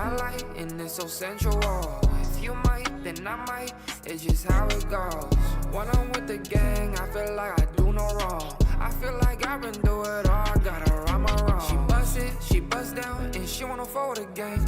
I like, and it's so sensual. If you might, then I might, it's just how it goes. When I'm with the gang, I feel like I do no wrong. I feel like I've been through it all, I gotta right my wrong. She bust it, she bust down, and she wanna forward the game.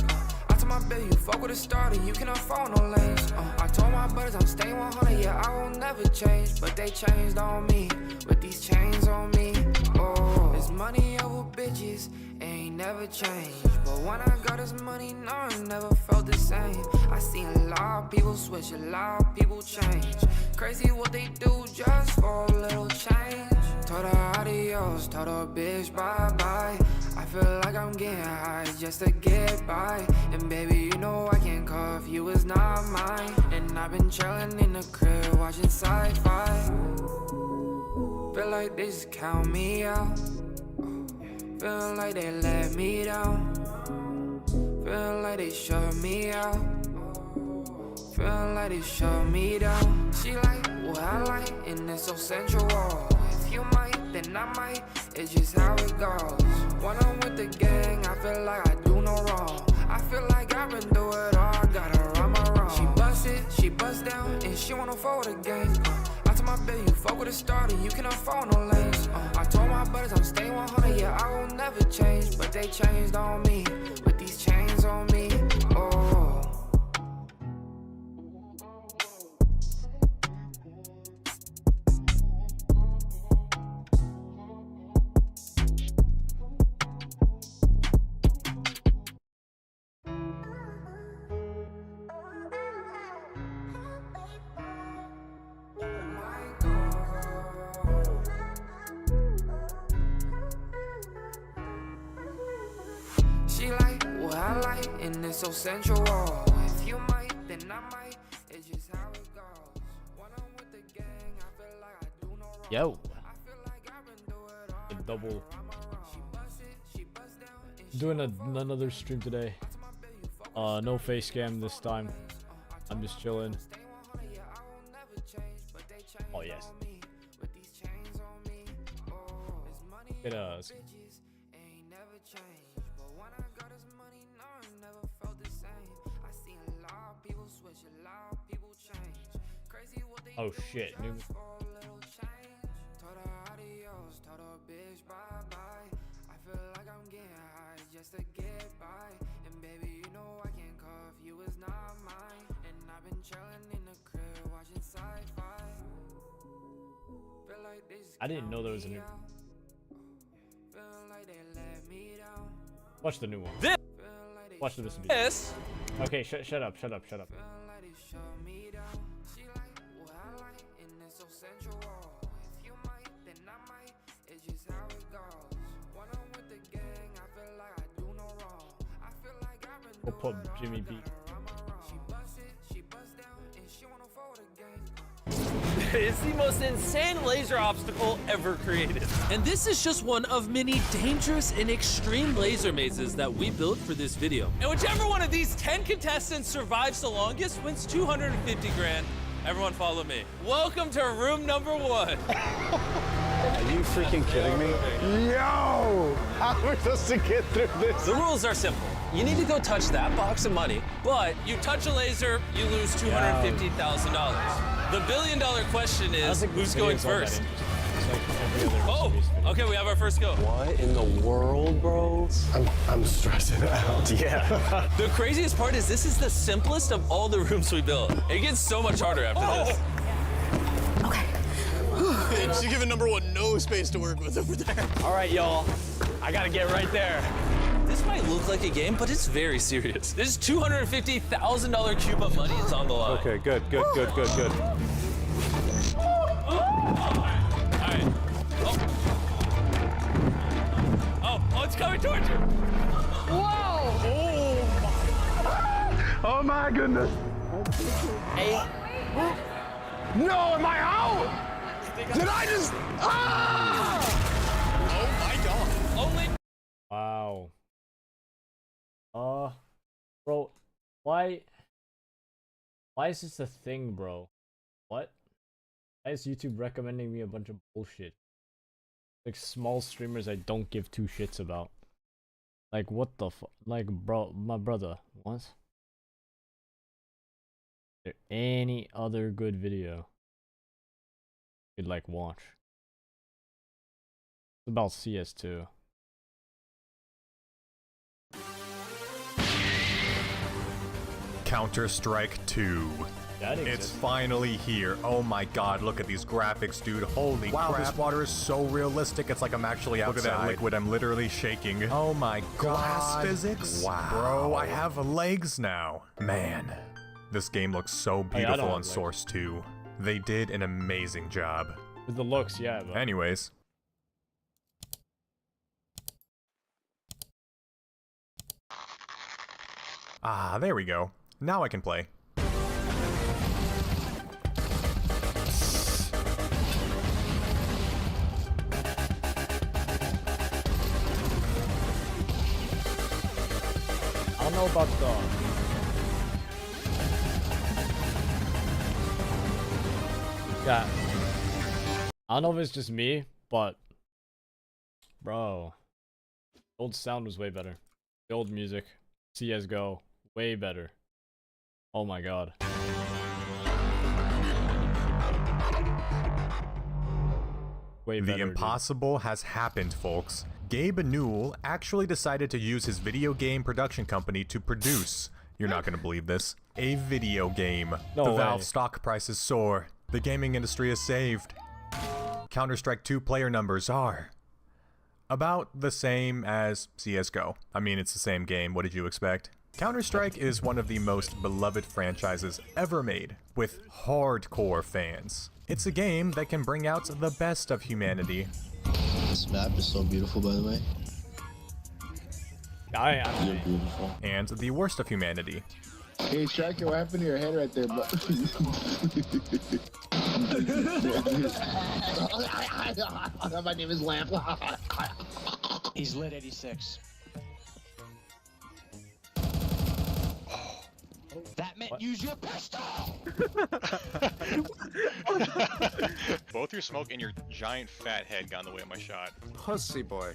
I told my baby, you fuck with a starter, you cannot fall no lanes. I told my brothers I'm staying 100, yeah, I will never change. But they changed on me, with these chains on me. Oh, it's money over bitches, ain't never changed. But when I got this money, no, I never felt the same. I seen a lot of people switch, a lot of people change. Crazy what they do just for a little change. Told her adios, told her bitch bye-bye. I feel like I'm getting high just to get by. And baby, you know I can't call if you was not mine. And I've been chillin' in the crib watching sci-fi. Feel like they just count me out. Feel like they let me down. Feel like they shut me out. Feel like they shut me down. She like what I like, and it's so sensual. If you might, then I might, it's just how it goes. When I'm with the gang, I feel like I do no wrong. I feel like I've been through it all, I gotta right my wrong. She bust it, she bust down, and she wanna forward the game. I told my baby, you fuck with a starter, you cannot fall no lanes. I told my brothers I'm staying 100, yeah, I will never change. But they changed on me, with these chains on me. Oh. She like what I like, and it's so sensual. If you might, then I might, it's just how it goes. When I'm with the gang, I feel like I do no wrong. Yo, I feel like I've been through it all. the double. She bust it, she bust down, and she Doing another stream today. No face cam this time. I'm just chilling. Oh yes. It Oh shit. New just to get by. And baby, you know I can't call if you was not mine. And I've been chillin' in the crib watching sci-fi. Feel like they just I didn't know there was a new. feel like they let me down. Watch the new one. This. Watch the video. This. Okay, shut up. Feel like they shut me down. She like what I like, and it's so sensual. If you might, then I might, it's just how it goes. When I'm with the gang, I feel like I do no wrong. I feel like I've been We'll put Jimmy B. She bust it, she bust down, and she wanna forward the game. It's the most insane laser obstacle ever created. And this is just one of many dangerous and extreme laser mazes that we built for this video. And whichever one of these 10 contestants survives the longest wins 250 grand. Everyone follow me. Welcome to room number 1. Are you freaking kidding me? Yo! How are we supposed to get through this? The rules are simple. You need to go touch that box of money, but you touch a laser, you lose $250,000. The billion-dollar question is, who's going first? Oh, okay, we have our first go. What in the world, bro? I'm stressing out. Yeah. The craziest part is this is the simplest of all the rooms we built. It gets so much harder after this. She's giving number 1 no space to work with over there. All right, y'all. I gotta get right there. This might look like a game, but it's very serious. This $250,000 cube of money is on the line. Okay, good. All right. Oh, it's coming towards you. Whoa! Oh my goodness. Hey. No, am I out? Did I just? Ah! Oh my god. Only. Wow. Bro, why is this a thing, bro? What? Why is YouTube recommending me a bunch of bullshit? Like small streamers I don't give two shits about. Like what the fuck? Like bro, my brother, What? Is there any other good video you'd like watch? It's about CS2. Counter-Strike 2. It's finally here. Oh my god, look at these graphics, dude. Holy crap. This water is so realistic. It's like I'm actually outside. Look at that liquid. I'm literally shaking. Oh my god. Glass physics? Wow. Bro, I have legs now. Man, this game looks so beautiful on Source 2. They did an amazing job. With the looks, yeah. But... Anyways. Ah, there we go. Now I can play. I don't know about the... Yeah. I don't know if it's just me, but... Bro. The old sound was way better. The old music. CSGO. Way better. Oh my god. Way better, the impossible has happened, folks. Gabe Newell actually decided to use his video game production company to produce, you're not gonna believe this, a video game. No the way. Valve stock prices soar. The gaming industry is saved. Counter-Strike 2 player numbers are about the same as CSGO. I mean, it's the same game. What did you expect? Counter-Strike is one of the most beloved franchises ever made, with hardcore fans. It's a game that can bring out the best of humanity. This map is so beautiful, by the way. You're beautiful. And the worst of humanity. Hey, Striker, what happened to your head right there, bro? My name is Lamp. He's lit 86. That meant use your pistol! Both your smoke and your giant fat head got in the way of my shot. Pussy boy.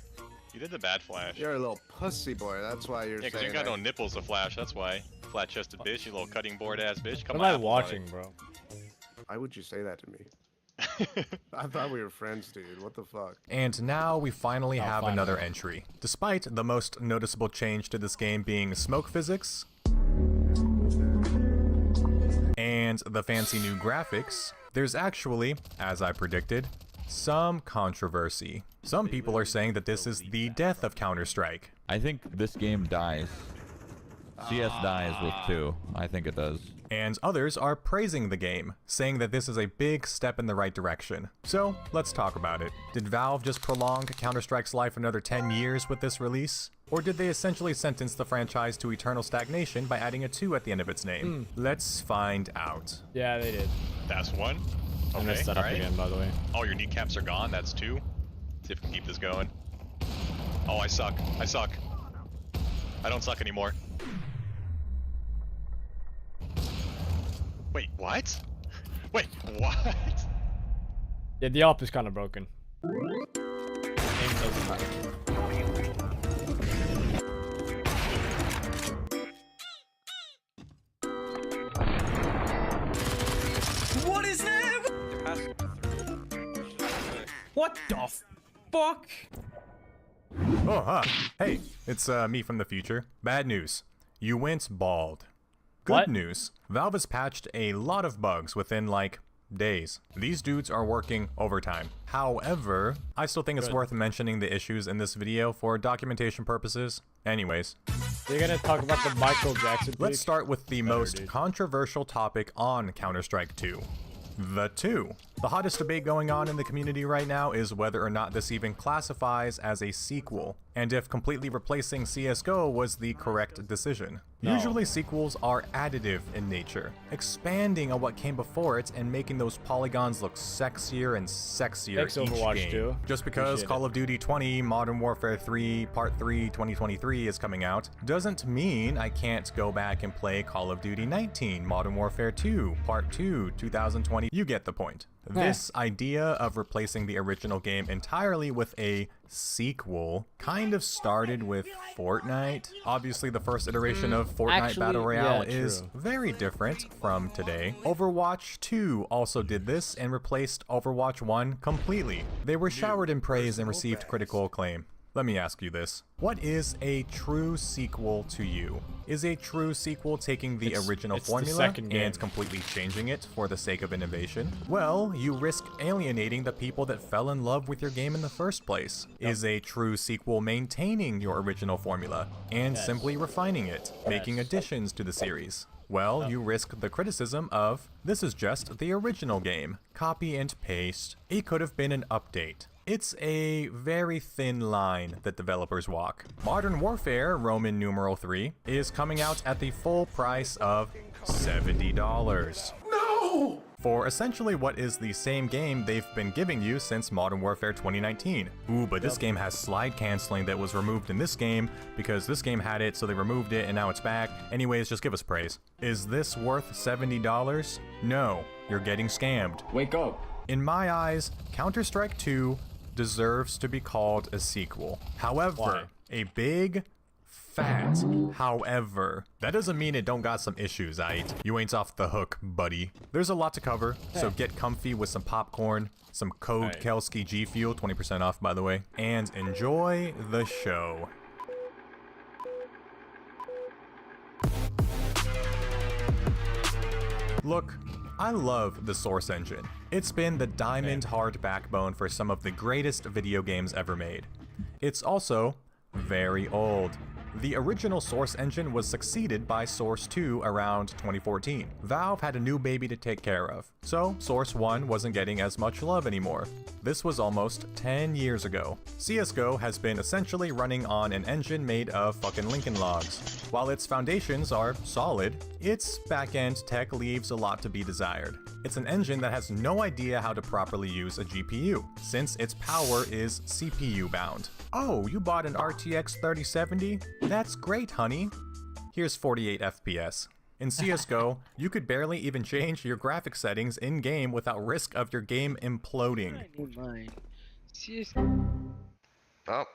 You did the bad flash. You're a little pussy boy. That's why you're Yeah, because saying you got that. no nipples to flash, that's why. Flat-chested bitch, you little cutting board ass bitch. Come What am I on. watching, bro? Why would you say that to me? I thought we were friends, dude. What the fuck? And now we finally have another entry. Despite the most noticeable change to this game being smoke physics and the fancy new graphics, there's actually, as I predicted, some controversy. Some people are saying that this is the death of Counter-Strike. I think this game dies. CS dies with 2. I think it does. And others are praising the game, saying that this is a big step in the right direction. So, let's talk about it. Did Valve just prolong Counter-Strike's life another 10 years with this release? Or did they essentially sentence the franchise to eternal stagnation by adding a 2 at the end of its name? Let's find out. Yeah, they did. That's 1. I Okay, messed that up again, by the way. Oh, your kneecaps are gone? That's 2. See if we can keep this going. Oh, I suck. I suck. I don't suck anymore. Wait, what? Wait, what? Yeah, the op is kind of broken. Aim doesn't matter. What is that? What the fuck? Oh, huh. Hey, it's me from the future. Bad news. You went bald. Good What? news. Valve has patched a lot of bugs within, like, days. These dudes are working overtime. However, I still think it's worth mentioning the issues in this video for documentation purposes. Anyways. You're gonna talk about the Michael Jackson Let's peak? start with the most controversial topic on Counter-Strike 2. The 2. The hottest debate going on in the community right now is whether or not this even classifies as a sequel, and if completely replacing CSGO was the correct decision. No. Usually sequels are additive in nature, expanding on what came before it and making those polygons look sexier and sexier Thanks, each Overwatch game. 2. Just because Appreciate Call of Duty 20 Modern Warfare 3 Part 3 2023 is coming out, doesn't mean I can't go back and play Call of Duty 19 Modern Warfare 2 Part 2 2020. You get the point. This idea of replacing the original game entirely with a sequel kind of started with Fortnite. Obviously, the first iteration of Fortnite Battle Royale is very different from today. Overwatch 2 also did this and replaced Overwatch 1 completely. They were showered in praise and received critical acclaim. Let me ask you this. What is a true sequel to you? Is a true sequel taking the original formula and completely changing it for the sake of innovation? Well, you risk alienating the people that fell in love with your game in the first place. Is a true sequel maintaining your original formula and simply refining it, making additions to the series? Well, you risk the criticism of, this is just the original game. Copy and paste. It could have been an update. It's a very thin line that developers walk. Modern Warfare, Roman numeral 3, is coming out at the full price of $70. No! For essentially what is the same game they've been giving you since Modern Warfare 2019. Ooh, but this game has slide canceling that was removed in this game because this game had it, so they removed it and now it's back. Anyways, just give us praise. Is this worth $70? No, you're getting scammed. Wake up. In my eyes, Counter-Strike 2 deserves to be called a sequel. However, a big, fat however. That doesn't mean it don't got some issues, aight? You ain't off the hook, buddy. There's a lot to cover, so get comfy with some popcorn, some code Kelski G Fuel, 20% off by the way, and enjoy the show. Look, I love the Source engine. It's been the diamond hard backbone for some of the greatest video games ever made. It's also very old. The original Source engine was succeeded by Source 2 around 2014. Valve had a new baby to take care of, so Source 1 wasn't getting as much love anymore. This was almost 10 years ago. CSGO has been essentially running on an engine made of fucking Lincoln Logs. While its foundations are solid, its back-end tech leaves a lot to be desired. It's an engine that has no idea how to properly use a GPU, since its power is CPU bound. Oh, you bought an RTX 3070? That's great, honey. Here's 48 FPS. In CSGO, you could barely even change your graphic settings in-game without risk of your game imploding. Oh,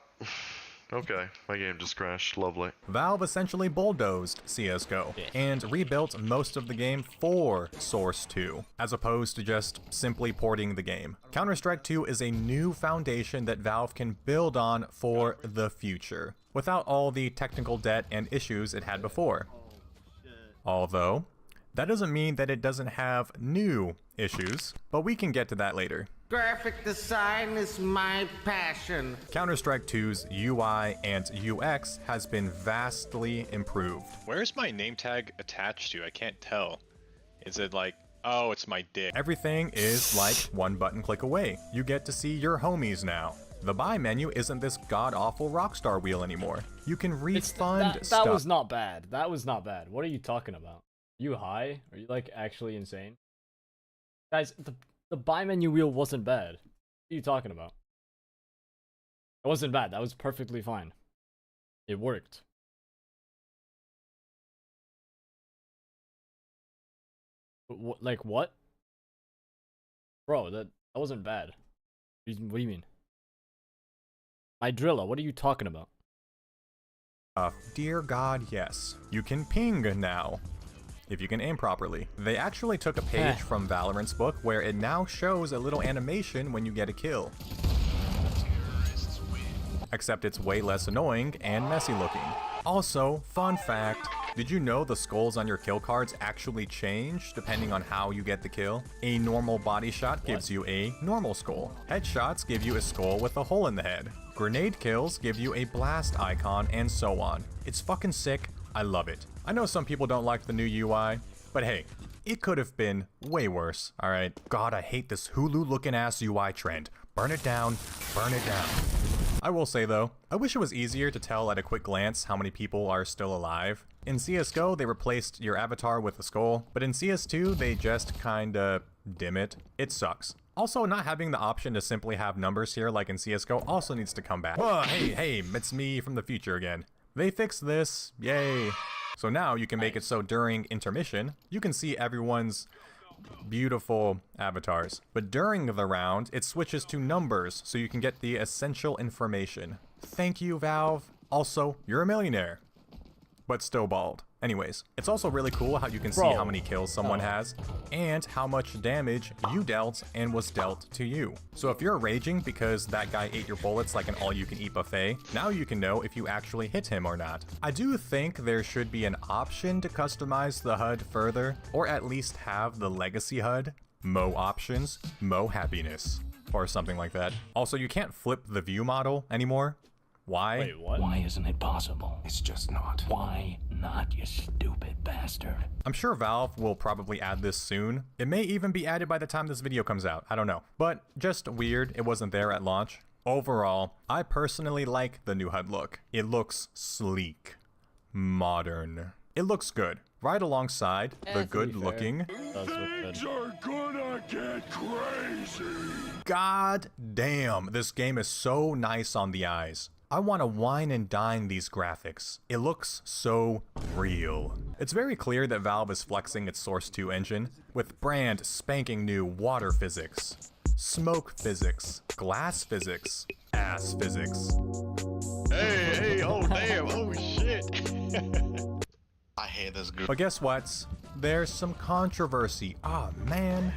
okay. My game just crashed. Lovely. Valve essentially bulldozed CSGO and rebuilt most of the game for Source 2, as opposed to just simply porting the game. Counter-Strike 2 is a new foundation that Valve can build on for the future, without all the technical debt and issues it had before. Although, that doesn't mean that it doesn't have new issues, but we can get to that later. Graphic design is my passion. Counter-Strike 2's UI and UX has been vastly improved. Where's my name tag attached to? I can't tell. Is it like, oh, it's my dick? Everything is like one button click away. You get to see your homies now. The buy menu isn't this god-awful Rockstar wheel anymore. You can refund stuff. That was not bad. That was not bad. What are you talking about? Are you high? Are you like actually insane? Guys, the buy menu wheel wasn't bad. What are you talking about? It wasn't bad. That was perfectly fine. It worked. Like what? Bro, that wasn't bad. What do you mean? My Drilla, what are you talking about? Dear God, yes. You can ping now, if you can aim properly. They actually took a page from Valorant's book where it now shows a little animation when you get a kill. Except it's way less annoying and messy looking. Also, fun fact, did you know the skulls on your kill cards actually change depending on how you get the kill? A normal body shot gives you a normal skull. Headshots give you a skull with a hole in the head. Grenade kills give you a blast icon, and so on. It's fucking sick. I love it. I know some people don't like the new UI, but hey, it could have been way worse, alright? God, I hate this Hulu looking ass UI trend. Burn it down, burn it down. I will say though, I wish it was easier to tell at a quick glance how many people are still alive. In CSGO, they replaced your avatar with a skull, but in CS2, they just kinda dim it. It sucks. Also, not having the option to simply have numbers here like in CSGO also needs to come back. Oh, hey, it's me from the future again. They fixed this, yay. So now you can make it so during intermission, you can see everyone's beautiful avatars. But during the round, it switches to numbers so you can get the essential information. Thank you, Valve. Also, you're a millionaire, but still bald. Anyways, it's also really cool how you can see how many kills someone has and how much damage you dealt and was dealt to you. So if you're raging because that guy ate your bullets like an all-you-can-eat buffet, now you can know if you actually hit him or not. I do think there should be an option to customize the HUD further, or at least have the legacy HUD. Mo options, mo happiness, or something like that. Also, you can't flip the view model anymore. Why? Wait, what? Why isn't it possible? It's just not. Why not, you stupid bastard? I'm sure Valve will probably add this soon. It may even be added by the time this video comes out. I don't know. But just weird it wasn't there at launch. Overall, I personally like the new HUD look. It looks sleek, modern. It looks good. Right alongside the good looking. Things are gonna get crazy. God damn, this game is so nice on the eyes. I want to wine and dine these graphics. It looks so real. It's very clear that Valve is flexing its Source 2 engine with brand spanking new water physics, smoke physics, glass physics, ass physics. Hey, oh damn, oh shit. I hate this group. But guess what? There's some controversy. Ah, man.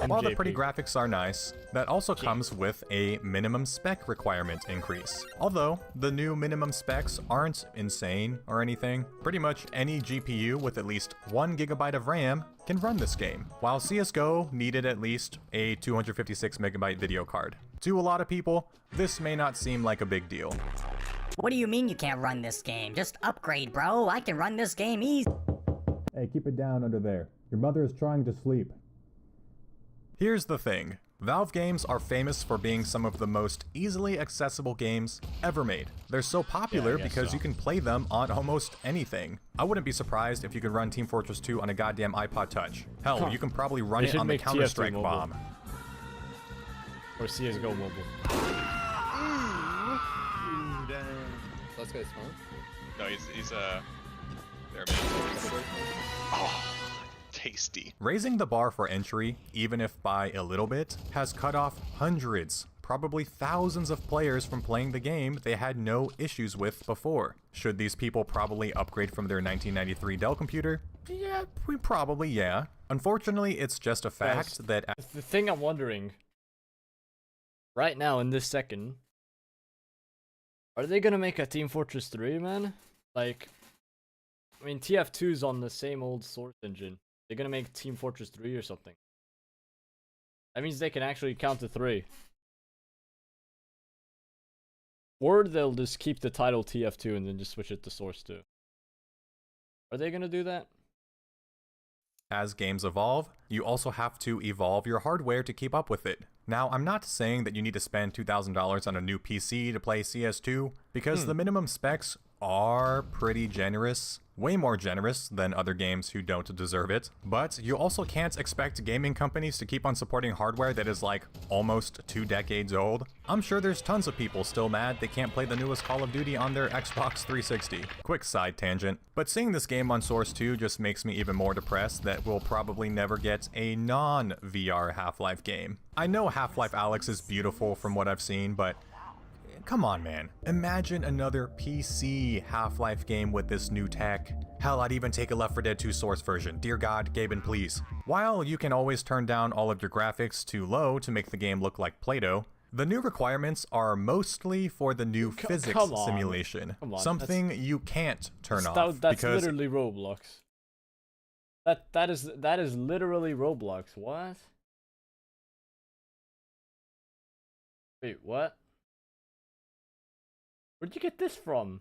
While the pretty graphics are nice, that also comes with a minimum spec requirement increase. Although, the new minimum specs aren't insane or anything. Pretty much any GPU with at least 1 GB of RAM can run this game, while CSGO needed at least a 256 MB video card. To a lot of people, this may not seem like a big deal. What do you mean you can't run this game? Just upgrade, bro. I can run this game easy. Hey, keep it down under there. Your mother is trying to sleep. Here's the thing. Valve games are famous for being some of the most easily accessible games ever made. They're so popular because you can play them on almost anything. I wouldn't be surprised if you could run Team Fortress 2 on a goddamn iPod Touch. Hell, you can probably run it on the Counter-Strike bomb. Or CSGO mobile. Let's go smart. No, he's there. Oh, tasty. Raising the bar for entry, even if by a little bit, has cut off hundreds, probably thousands of players from playing the game they had no issues with before. Should these people probably upgrade from their 1993 Dell computer? Yeah, yeah. Unfortunately, it's just a fact that... The thing I'm wondering, right now in this second, are they gonna make a Team Fortress 3, man? Like, I mean, TF2's on the same old Source engine. They're gonna make Team Fortress 3 or something. That means they can actually count to 3. Or they'll just keep the title TF2 and then just switch it to Source 2. Are they gonna do that? As games evolve, you also have to evolve your hardware to keep up with it. Now, I'm not saying that you need to spend $2,000 on a new PC to play CS2, because the minimum specs are pretty generous. Way more generous than other games who don't deserve it. But you also can't expect gaming companies to keep on supporting hardware that is like almost 2 decades old. I'm sure there's tons of people still mad they can't play the newest Call of Duty on their Xbox 360. Quick side tangent. But seeing this game on Source 2 just makes me even more depressed that we'll probably never get a non-VR Half-Life game. I know Half-Life Alyx is beautiful from what I've seen, but come on, man. Imagine another PC Half-Life game with this new tech. Hell, I'd even take a Left 4 Dead 2 Source version. Dear God, Gaben, please. While you can always turn down all of your graphics too low to make the game look like Play-Doh, the new requirements are mostly for the new physics simulation. Something you can't turn off. That's literally Roblox. That is literally Roblox. What? Wait, what? Where'd you get this from?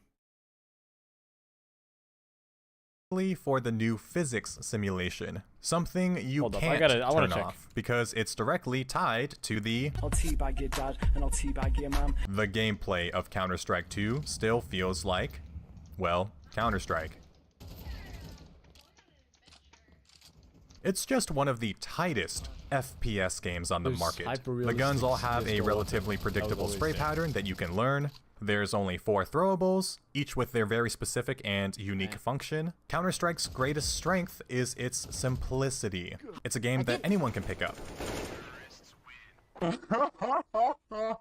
For the new physics simulation. Something you can't turn off because it's directly tied to the The gameplay of Counter-Strike 2 still feels like, well, Counter-Strike. It's just one of the tightest FPS games on the market. The guns all have a relatively predictable spray pattern that you can learn. There's only 4 throwables, each with their very specific and unique function. Counter-Strike's greatest strength is its simplicity. It's a game that anyone can pick up.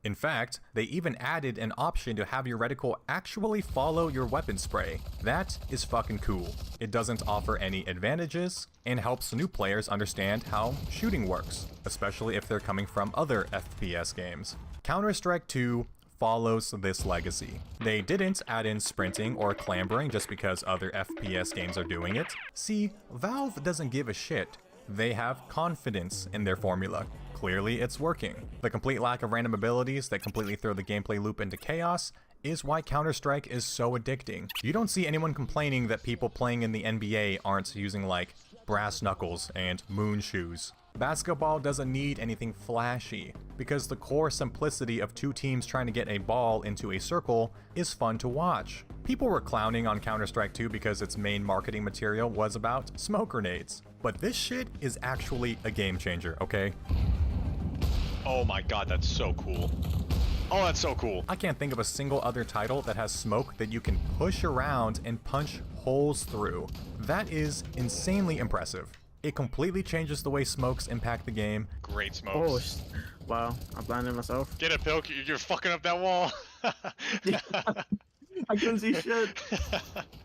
In fact, they even added an option to have your reticle actually follow your weapon spray. That is fucking cool. It doesn't offer any advantages and helps new players understand how shooting works, especially if they're coming from other FPS games. Counter-Strike 2 follows this legacy. They didn't add in sprinting or clambering just because other FPS games are doing it. See, Valve doesn't give a shit. They have confidence in their formula. Clearly, it's working. The complete lack of random abilities that completely throw the gameplay loop into chaos is why Counter-Strike is so addicting. You don't see anyone complaining that people playing in the NBA aren't using like brass knuckles and moon shoes. Basketball doesn't need anything flashy, because the core simplicity of 2 teams trying to get a ball into a circle is fun to watch. People were clowning on Counter-Strike 2 because its main marketing material was about smoke grenades. But this shit is actually a game changer, okay? Oh my god, that's so cool. Oh, that's so cool. I can't think of a single other title that has smoke that you can push around and punch holes through. That is insanely impressive. It completely changes the way smokes impact the game. Great smokes. Oh, wow. I blinded myself. Get it, Pilk. You're fucking up that wall. I couldn't see shit.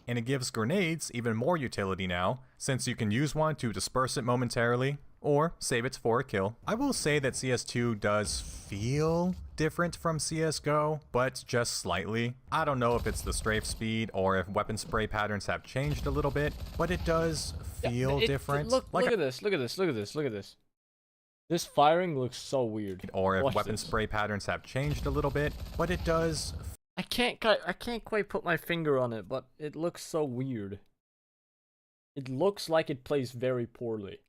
And it gives grenades even more utility now, since you can use one to disperse it momentarily, or save it for a kill. I will say that CS2 does feel different from CSGO, but just slightly. I don't know if it's the strafe speed or if weapon spray patterns have changed a little bit, but it does feel different. Look at this, look at this, look at this, look at this. This firing looks so weird. Or if weapon spray patterns have changed a little bit, but it does. I can't quite put my finger on it, but it looks so weird. It looks like it plays very poorly.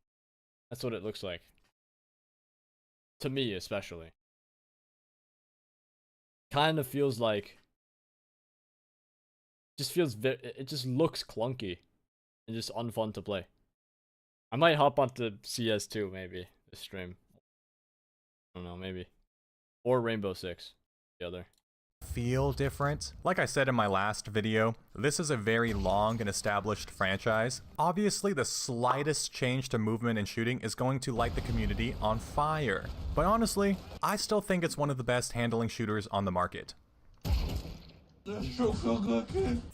That's what it looks like. To me, especially. Kind of feels like... It just looks clunky. And just unfun to play. I might hop onto CS2, maybe, this stream. I don't know, maybe. Or Rainbow Six, the other. Feel different. Like I said in my last video, this is a very long and established franchise. Obviously, the slightest change to movement and shooting is going to light the community on fire. But honestly, I still think it's one of the best handling shooters on the market.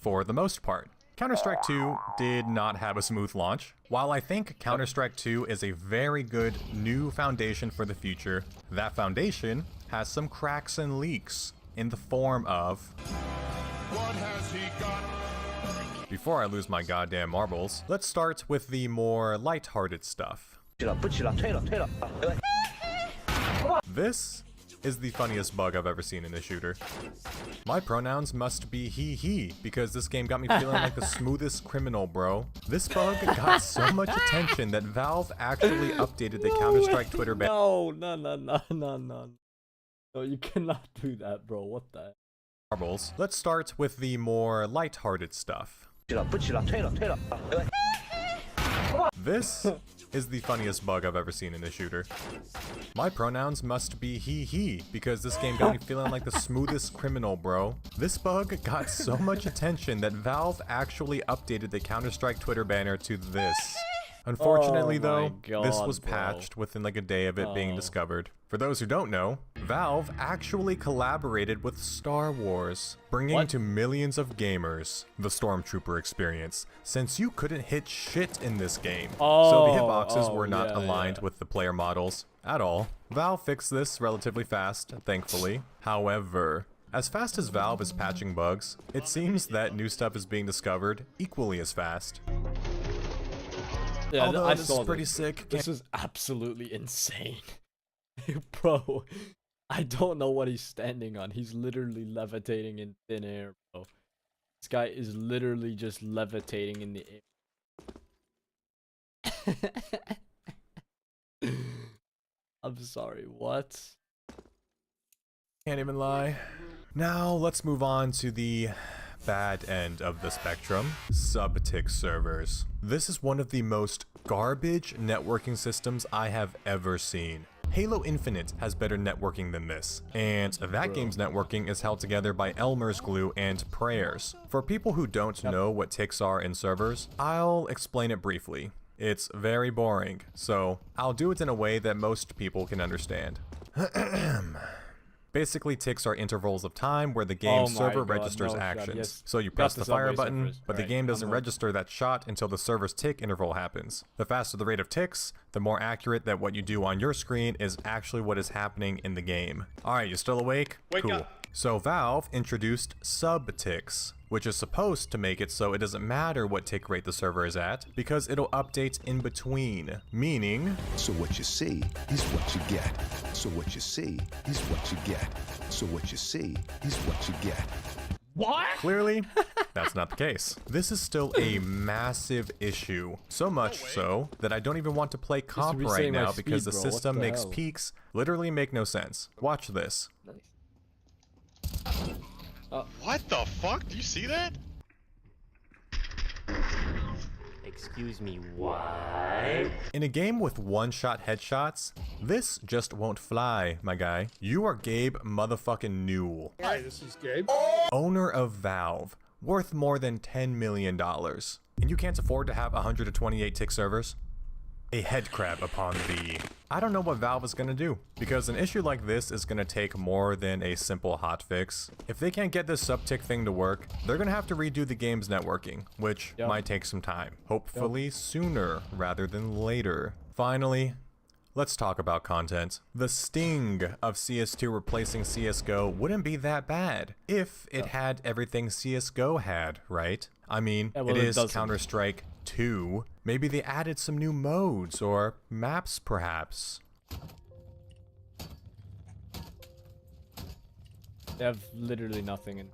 For the most part. Counter-Strike 2 did not have a smooth launch. While I think Counter-Strike 2 is a very good new foundation for the future, that foundation has some cracks and leaks. In the form of... What has he got? Before I lose my goddamn marbles, let's start with the more lighthearted stuff. This is the funniest bug I've ever seen in a shooter. My pronouns must be he, because this game got me feeling like the smoothest criminal, bro. This bug got so much attention that Valve actually updated the Counter-Strike Twitter ban. No. No, you cannot do that, bro. What the? Marbles. Let's start with the more lighthearted stuff. This is the funniest bug I've ever seen in a shooter. My pronouns must be he, because this game got me feeling like the smoothest criminal, bro. This bug got so much attention that Valve actually updated the Counter-Strike Twitter banner to this. Unfortunately, though, this was patched within like a day of it being discovered. For those who don't know, Valve actually collaborated with Star Wars, bringing to millions of gamers the Stormtrooper experience, since you couldn't hit shit in this game. So the hitboxes were not aligned with the player models at all. Valve fixed this relatively fast, thankfully. However, as fast as Valve is patching bugs, it seems that new stuff is being discovered equally as fast. Yeah, although I this saw is pretty sick. This is absolutely insane. Bro, I don't know what he's standing on. He's literally levitating in thin air, bro. This guy is literally just levitating in the air. I'm sorry, what? Can't even lie. Now let's move on to the bad end of the spectrum, subtick servers. This is one of the most garbage networking systems I have ever seen. Halo Infinite has better networking than this, and that game's networking is held together by Elmer's glue and prayers. For people who don't know what ticks are in servers, I'll explain it briefly. It's very boring, so I'll do it in a way that most people can understand. Basically, ticks are intervals of time where the game server registers actions. So you press the fire button, but the game doesn't register that shot until the server's tick interval happens. The faster the rate of ticks, the more accurate that what you do on your screen is actually what is happening in the game. Alright, you still awake? Wake up. So Valve introduced sub-ticks, which is supposed to make it so it doesn't matter what tick rate the server is at, because it'll update in between, meaning... So what you see is what you get. So what you see is what you get. So what you see is what you get. What? Clearly, that's not the case. This is still a massive issue. So much so that I don't even want to play comp right now because the system makes peaks literally make no sense. Watch this. What the fuck? Do you see that? Excuse me, what? In a game with one-shot headshots, this just won't fly, my guy. You are Gabe motherfucking Newell. Hi, this is Gabe. Owner of Valve, worth more than $10 million. And you can't afford to have 128 tick servers? A head crab upon thee. I don't know what Valve is gonna do, because an issue like this is gonna take more than a simple hotfix. If they can't get this sub-tick thing to work, they're gonna have to redo the game's networking, which might take some time. Hopefully sooner rather than later. Finally, let's talk about content. The sting of CS2 replacing CSGO wouldn't be that bad if it had everything CSGO had, right? I mean, it is Counter-Strike 2. Maybe they added some new modes or maps, perhaps. They have literally nothing in.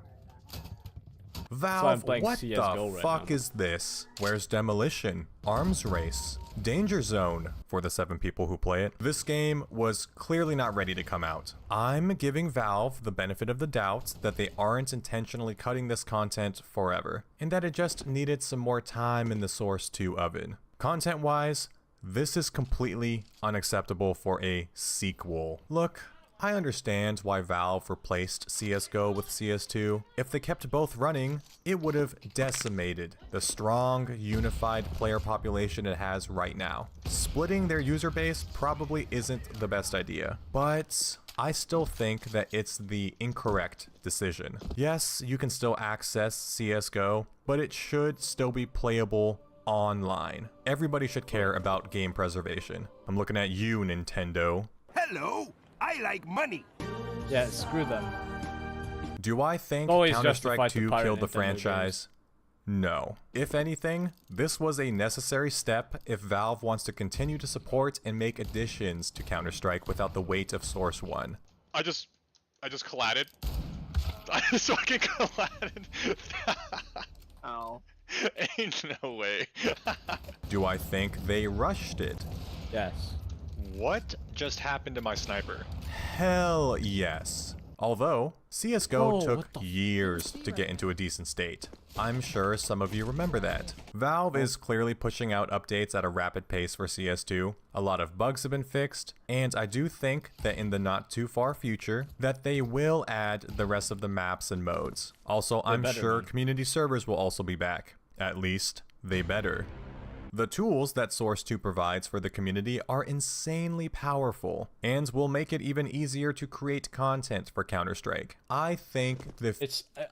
Valve, what the fuck is this? Where's Demolition? Arms Race? Danger Zone for the 7 people who play it. This game was clearly not ready to come out. I'm giving Valve the benefit of the doubt that they aren't intentionally cutting this content forever, and that it just needed some more time in the Source 2 oven. Content-wise, this is completely unacceptable for a sequel. Look, I understand why Valve replaced CSGO with CS2. If they kept both running, it would have decimated the strong, unified player population it has right now. Splitting their user base probably isn't the best idea, but I still think that it's the incorrect decision. Yes, you can still access CSGO, but it should still be playable online. Everybody should care about game preservation. I'm looking at you, Nintendo. Hello, I like money. Yeah, screw them. Do I think Counter-Strike 2 killed the franchise? No. If anything, this was a necessary step if Valve wants to continue to support and make additions to Counter-Strike without the weight of Source 1. I just collided. I just fucking collided. Ow. Ain't no way. Do I think they rushed it? Yes. What just happened to my sniper? Hell yes. Although, CSGO took years to get into a decent state. I'm sure some of you remember that. Valve is clearly pushing out updates at a rapid pace for CS2. A lot of bugs have been fixed, and I do think that in the not too far future, that they will add the rest of the maps and modes. Also, I'm sure community servers will also be back. At least, they better. The tools that Source 2 provides for the community are insanely powerful, and will make it even easier to create content for Counter-Strike. I think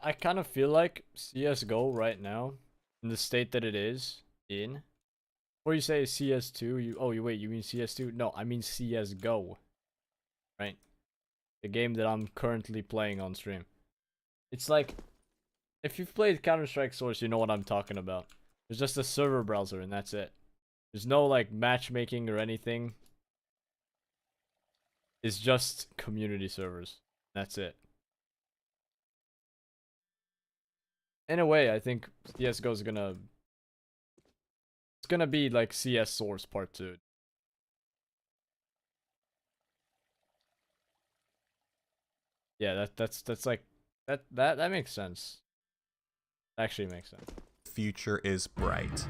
I kind of feel like CSGO right now, in the state that it is in, or you say CS2, you mean CS2? No, I mean CSGO, right? The game that I'm currently playing on stream. It's like, if you've played Counter-Strike Source, you know what I'm talking about. There's just a server browser and that's it. There's no like matchmaking or anything. It's just community servers. That's it. In a way, I think CSGO is gonna... It's gonna be like CS Source Part 2. Yeah, that's like... That makes sense. Actually makes sense. Future is bright.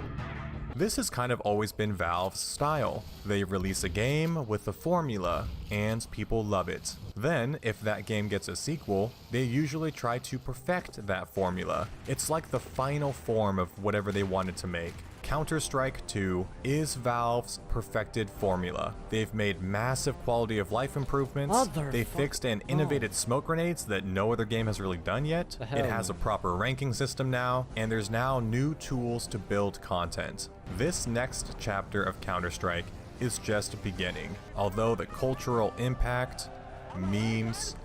This has kind of always been Valve's style. They release a game with a formula, and people love it. Then, if that game gets a sequel, they usually try to perfect that formula. It's like the final form of whatever they wanted to make. Counter-Strike 2 is Valve's perfected formula. They've made massive quality of life improvements, they fixed and innovated smoke grenades that no other game has really done yet, it has a proper ranking system now, and there's now new tools to build content. This next chapter of Counter-Strike is just beginning, although the cultural impact, memes,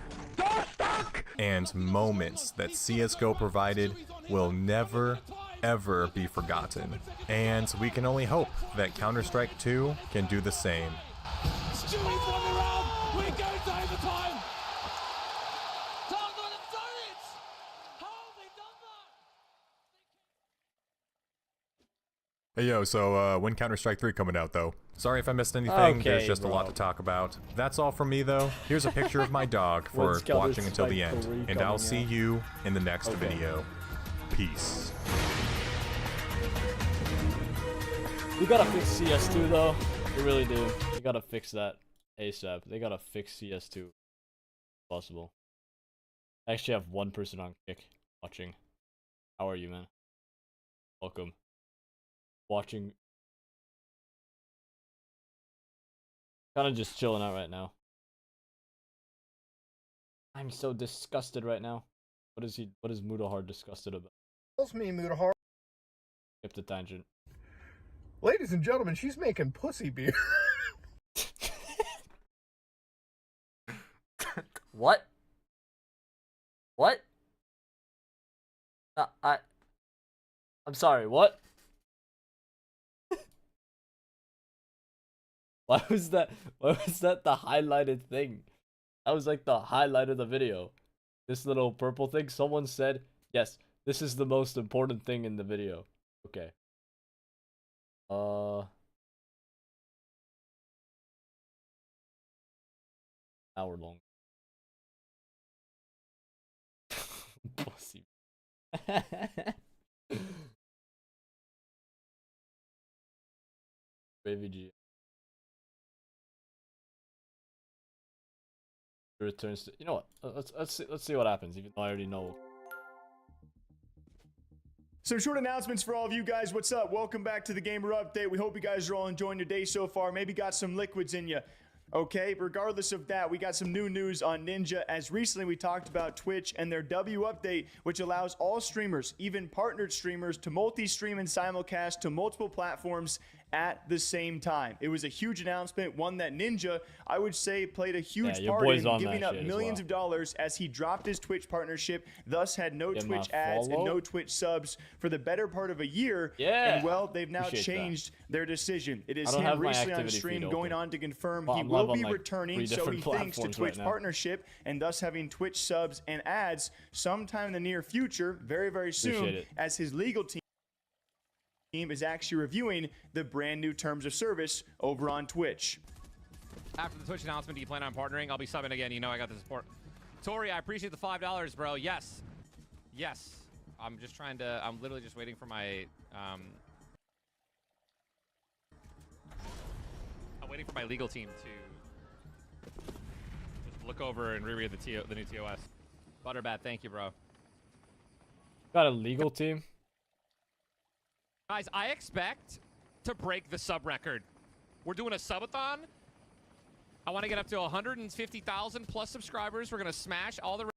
and moments that CSGO provided will never ever be forgotten. And we can only hope that Counter-Strike 2 can do the same. Stewie's running around. We're going to overtime. Hey yo, so when Counter-Strike 3 coming out though? Sorry if I missed anything, there's just a lot to talk about. That's all from me though. Here's a picture of my dog for watching until the end. And I'll see you in the next video. Peace. We gotta fix CS2 though. We really do. We gotta fix that ASAP. They gotta fix CS2 if possible. I actually have one person on kick watching. How are you, man? Welcome. Watching. Kinda just chilling out right now. I'm so disgusted right now. What is Mudahar disgusted about? Tells me Mudahar. Skip the tangent. Ladies and gentlemen, she's making pussy beer. What? What? I'm sorry, what? Why was that the highlighted thing? That was like the highlight of the video. This little purple thing, someone said, yes, this is the most important thing in the video. Okay. Hour long. Pussy. Baby G. Returns to, you know what? Let's see what happens. Even though I already know. Some short announcements for all of you guys. What's up? Welcome back to the Gamer Update. We hope you guys are all enjoying your day so far. Maybe got some liquids in you. Okay, regardless of that, we got some new news on Ninja, as recently we talked about Twitch and their W update, which allows all streamers, even partnered streamers, to multi-stream and simulcast to multiple platforms at the same time. It was a huge announcement, one that Ninja, I would say, played a huge part in, giving up millions of dollars as he dropped his Twitch partnership, thus had no Twitch ads and no Twitch subs for the better part of a year. And well, they've now changed their decision. It is him recently on stream going on to confirm he will be returning, so he thinks, to Twitch partnership and thus having Twitch subs and ads sometime in the near future, very, very soon, as his legal team is actually reviewing the brand new terms of service over on Twitch. After the Twitch announcement, do you plan on partnering? I'll be subbing again. You know I got the support. Tori, I appreciate the $5, bro. Yes. Yes. I'm just trying to... I'm literally just waiting for my... I'm waiting for my legal team to just look over and reread the new TOS. Butterbat, thank you, bro. Got a legal team? Guys, I expect to break the sub record. We're doing a subathon. I want to get up to 150,000 plus subscribers. We're going to smash all the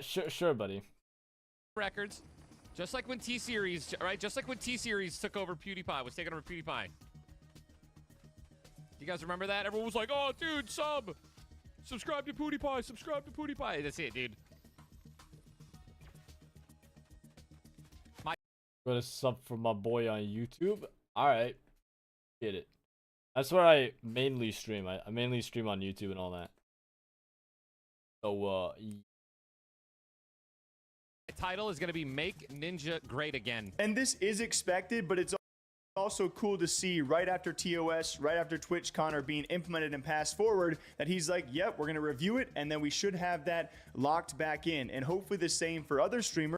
sure, buddy. records. Just like when T-Series, right? Just like when T-Series took over PewDiePie, was taking over PewDiePie. You guys remember that? Everyone was like, oh, dude, subscribe to PewDiePie, subscribe to PewDiePie. That's it, dude. Gonna sub for my boy on YouTube. Alright. Get it. That's where I mainly stream. I mainly stream on YouTube and all that. So, the title is gonna be Make Ninja Great Again. And this is expected, but it's also cool to see right after TOS, right after TwitchCon are being implemented and passed forward, that he's like, yep, we're gonna review it, and then we should have that locked back in. And hopefully the same for other streamers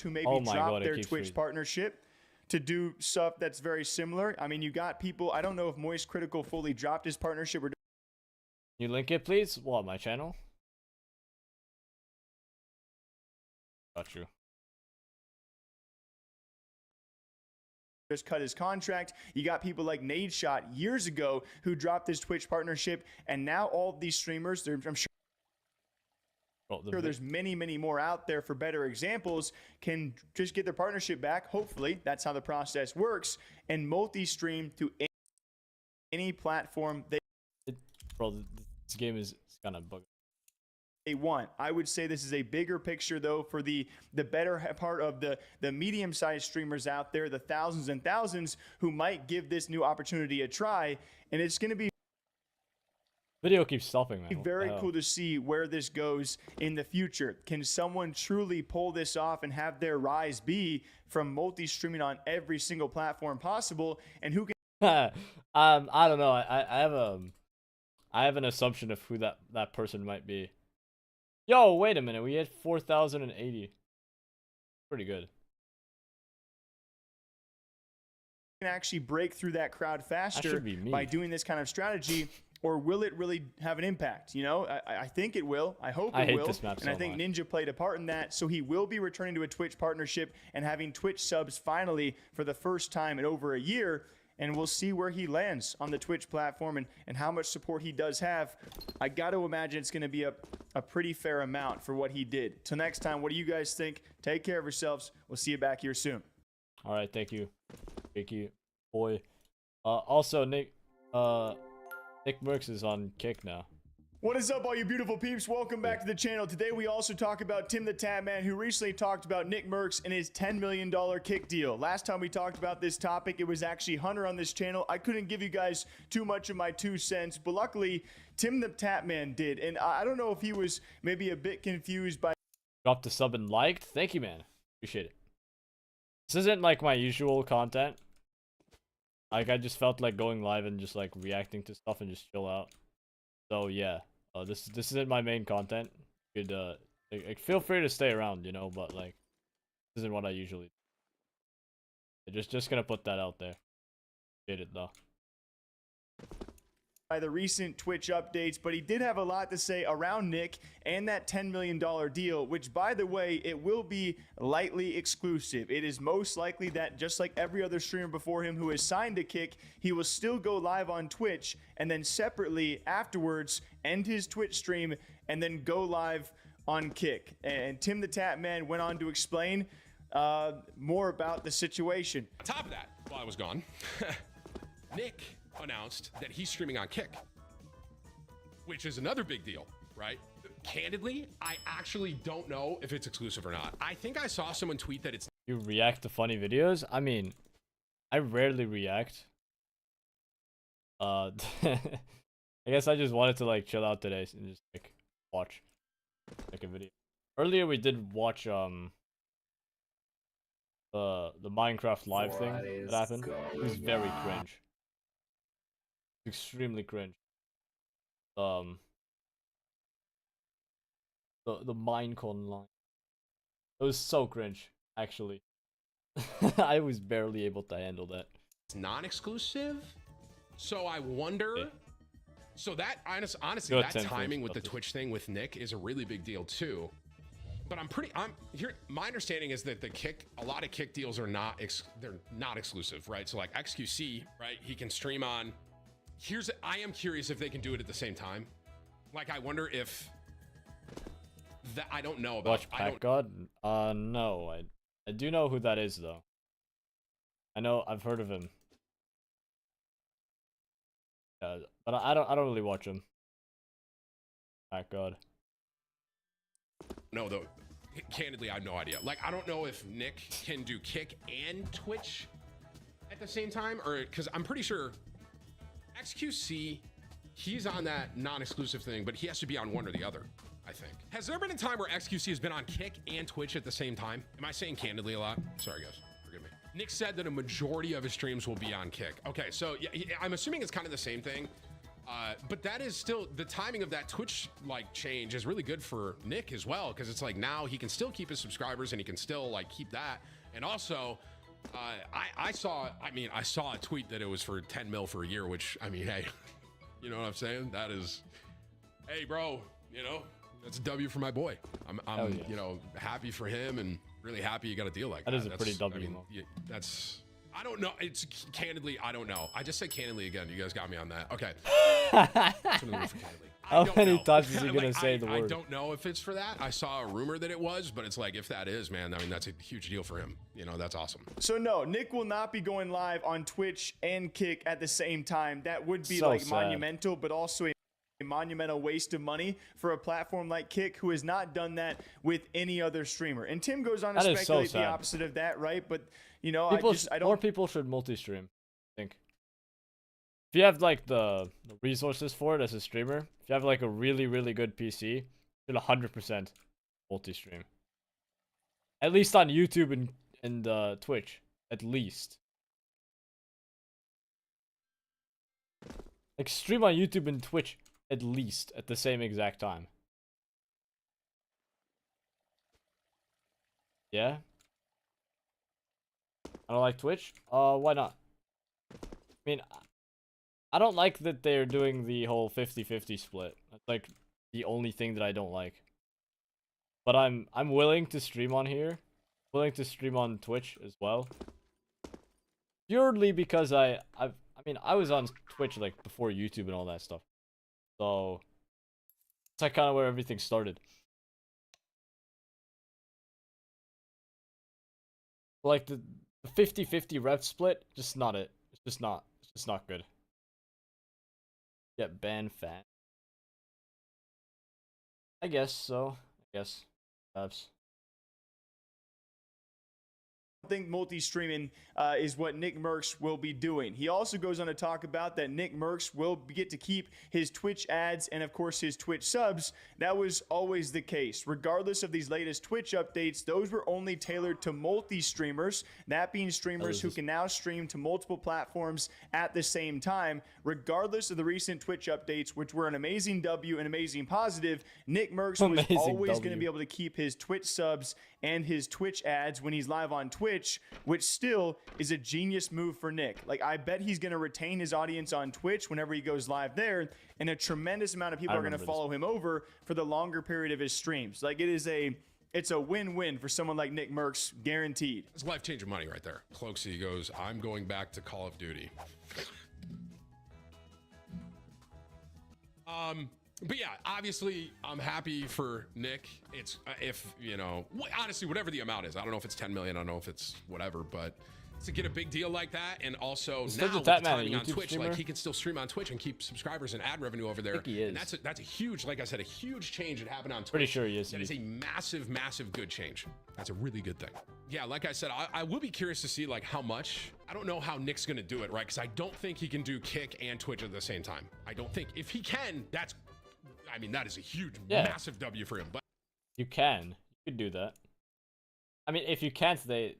who maybe dropped their Twitch partnership. to do stuff that's very similar. I mean, you got people, I don't know if Moist Critical fully dropped his partnership or. You link it, please? What, my channel? Got you. Just cut his contract. You got people like Nadeshot years ago who dropped his Twitch partnership, and now all of these streamers, I'm sure there's many more out there for better examples, can just get their partnership back. Hopefully, that's how the process works, and multi-stream to any platform Bro, this game is kind of bugged. they want. I would say this is a bigger picture though for the better part of the medium-sized streamers out there, the thousands and thousands who might give this new opportunity a try, and it's going to be video keeps stopping, man. very cool to see where this goes in the future. Can someone truly pull this off and have their rise be from multi-streaming on every single platform possible, and who can I don't know. I have an assumption of who that person might be. Yo, wait a minute. We had 4,080. Pretty good. can actually break through that crowd faster be me. by doing this kind of strategy, or will it really have an impact? You know, I think it will. I hope I it hate will. this map And I so think much. Ninja played a part in that. So he will be returning to a Twitch partnership and having Twitch subs finally for the first time in over a year. And we'll see where he lands on the Twitch platform and how much support he does have. I got to imagine it's going to be a pretty fair amount for what he did. Till next time, what do you guys think? Take care of yourselves. We'll see you back here soon. All right, thank you, boy. Also, Nick Merckx is on Kick now. What is up, all you beautiful peeps? Welcome back to the channel. Today we also talk about Tim the Tat Man, who recently talked about Nick Merckx and his $10 million kick deal. Last time we talked about this topic, it was actually Hunter on this channel. I couldn't give you guys too much of my 2 cents, but luckily Tim the Tat Man did. And I don't know if he was maybe a bit confused by... Dropped the sub and liked. Thank you, man. Appreciate it. This isn't like my usual content. Like, I just felt like going live and just like reacting to stuff and just chill out. So yeah, this isn't my main content. You could like, feel free to stay around, you know, but like this isn't what I usually do. Just gonna put that out there. Did it though. By the recent Twitch updates, but he did have a lot to say around Nick and that $10 million deal, which, by the way, it will be lightly exclusive. It is most likely that, just like every other streamer before him who has signed a kick, he will still go live on Twitch and then separately afterwards end his Twitch stream and then go live on Kick. And Tim the Tat Man went on to explain more about the situation. On top of that, while I was gone, Nick announced that he's streaming on Kick, which is another big deal, right? Candidly, I actually don't know if it's exclusive or not. I think I saw someone tweet that it's... You react to funny videos? I mean, I rarely react. I guess I just wanted to like chill out today and just like watch like a video. Earlier we did watch the Minecraft live thing that happened. It was very cringe. Extremely cringe. The Minecon line. It was so cringe, actually. I was barely able to handle that. It's non-exclusive, so I wonder. Yeah. So that honestly, Go that 10 timing with first, the Twitch thing with Nick is a really big deal too. But I'm here. My understanding is that a lot of Kick deals are they're not exclusive, right? So like XQC, right? He can stream on. I am curious if they can do it at the same time. Like, I wonder if that, I don't know about. Watch Pack God? No, I do know who that is though. I've heard of him. But I don't really watch him. Pack God. No, though. Candidly, I have no idea. Like, I don't know if Nick can do Kick and Twitch at the same time, or because I'm pretty sure XQC, he's on that non-exclusive thing, but he has to be on one or the other, I think. Has there been a time where XQC has been on Kick and Twitch at the same time? Am I saying candidly a lot? Sorry, guys. Forgive me. Nick said that a majority of his streams will be on Kick. Okay, so yeah, I'm assuming it's kind of the same thing. But that is still, the timing of that Twitch like change is really good for Nick as well, because it's like now he can still keep his subscribers and he can still like keep that. And also, I saw a tweet that it was for 10 mil for a year, which, I mean, hey, you know what I'm saying? That is, hey, bro, you know, that's a W for my boy. I'm yeah. you know, happy for him and really happy you got a deal like that. That is a pretty W. That's, I don't know. It's candidly, I don't know. I just said candidly again. You guys got me on that. Okay. How many times is he gonna say the word? I don't know if it's for that. I saw a rumor that it was, but it's like, if that is, man, I mean, that's a huge deal for him. You know, that's awesome. So no, Nick will not be going live on Twitch and Kick at the same time. That would be So like sad. monumental, but also a monumental waste of money for a platform like Kick, who has not done that with any other streamer. And Tim goes on to That is so speculate the sad. opposite of that, right? But you know, I don't. More people should multi-stream, I think. If you have like the resources for it as a streamer, if you have like a really, really good PC, you should 100% multi-stream. At least on YouTube and Twitch, at least. Like stream on YouTube and Twitch at least at the same exact time. Yeah? I don't like Twitch? Why not? I mean, I don't like that they're doing the whole 50-50 split. That's like the only thing that I don't like. But I'm willing to stream on here. Willing to stream on Twitch as well. Purely because I mean, I was on Twitch like before YouTube and all that stuff. So it's like kind of where everything started. Like the 50-50 rev split, just not it. It's just not good. Get banned fan. I guess so. I guess. Perhaps. I think multi-streaming is what Nick Merckx will be doing. He also goes on to talk about that Nick Merckx will get to keep his Twitch ads and, of course, his Twitch subs. That was always the case. Regardless of these latest Twitch updates, those were only tailored to multi-streamers, that being streamers who can now stream to multiple platforms at the same time. Regardless of the recent Twitch updates, which were an amazing W and amazing positive, Nick Merckx was always going to be able to keep his Twitch subs and his Twitch ads when he's live on Twitch, which still is a genius move for Nick. Like, I bet he's going to retain his audience on Twitch whenever he goes live there, and a tremendous amount of people are going to follow him over for the longer period of his streams. Like, it's a win-win for someone like Nick Merckx, guaranteed. It's life-changing money right there. Cloaksy goes, I'm going back to Call of Duty. But yeah, obviously, I'm happy for Nick. It's if, you know, honestly, whatever the amount is, I don't know if it's 10 million, I don't know if it's whatever, but to get a big deal like that, and also now with the timing on Twitch, like, he can still stream on Twitch and keep subscribers and ad revenue over there. I think he is. And that's a huge, like I said, a huge change that happened on Twitch. Pretty sure he is. That is a massive, massive good change. That's a really good thing. Yeah, like I said, I will be curious to see like how much. I don't know how Nick's gonna do it, right? Because I don't think he can do Kick and Twitch at the same time. I don't think. If he can, I mean, that is a huge, massive W for him. But you can do that. I mean, if you can't, they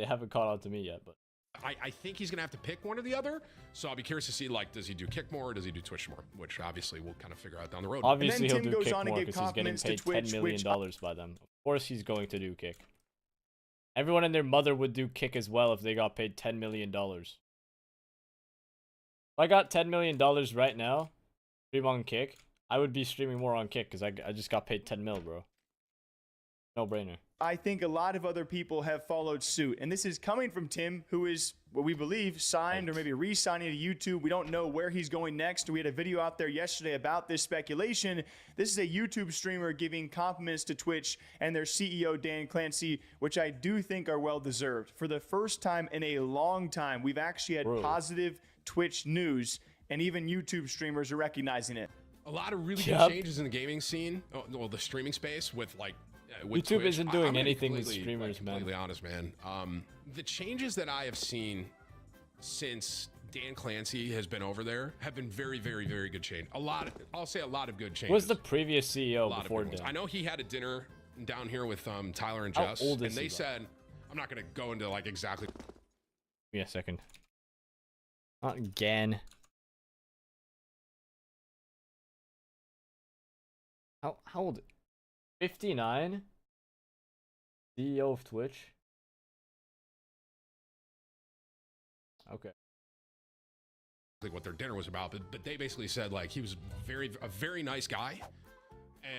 haven't caught on to me yet. But I think he's gonna have to pick one or the other. So I'll be curious to see, like, does he do Kick more or does he do Twitch more? Which obviously we'll kind of figure out down the road. Obviously he'll do Kick more because he's getting paid $10 million by them. Of course he's going to do Kick. Everyone and their mother would do Kick as well if they got paid $10 million. If I got $10 million right now, stream on Kick, I would be streaming more on Kick because I just got paid 10 mil, bro. No brainer. I think a lot of other people have followed suit. And this is coming from Tim, who is, what we believe, signed or maybe re-signing to YouTube. We don't know where he's going next. We had a video out there yesterday about this speculation. This is a YouTube streamer giving compliments to Twitch and their CEO, Dan Clancy, which I do think are well-deserved. For the first time in a long time, we've actually had positive Twitch news, and even YouTube streamers are recognizing it. A lot of really good changes in the gaming scene, well, the streaming space with like with YouTube Twitch. isn't doing anything with streamers, man. Completely honest, man. The changes that I have seen since Dan Clancy has been over there have been very, very, very good change. I'll say a lot of good changes. Who was the previous CEO before Dan? I know he had a dinner down here with Tyler and Jess, How old is and they he, said, I'm not going to go into like exactly. Give me a second. Not again. How old? 59? CEO of Twitch? Okay. Like what their dinner was about, but they basically said like he was a very nice guy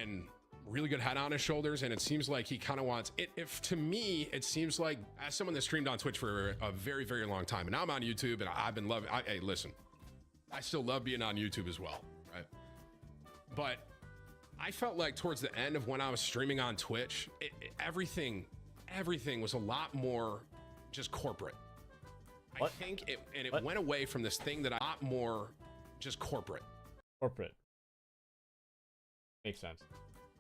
and really good head on his shoulders, and it seems like he kind of wants it. If to me, it seems like as someone that streamed on Twitch for a very, very long time, and now I'm on YouTube, and I've been loving. Hey, listen, I still love being on YouTube as well, right? But I felt like towards the end of when I was streaming on Twitch, everything was a lot more just corporate. What? I think it went away from this thing that a lot more just corporate. Corporate. Makes sense.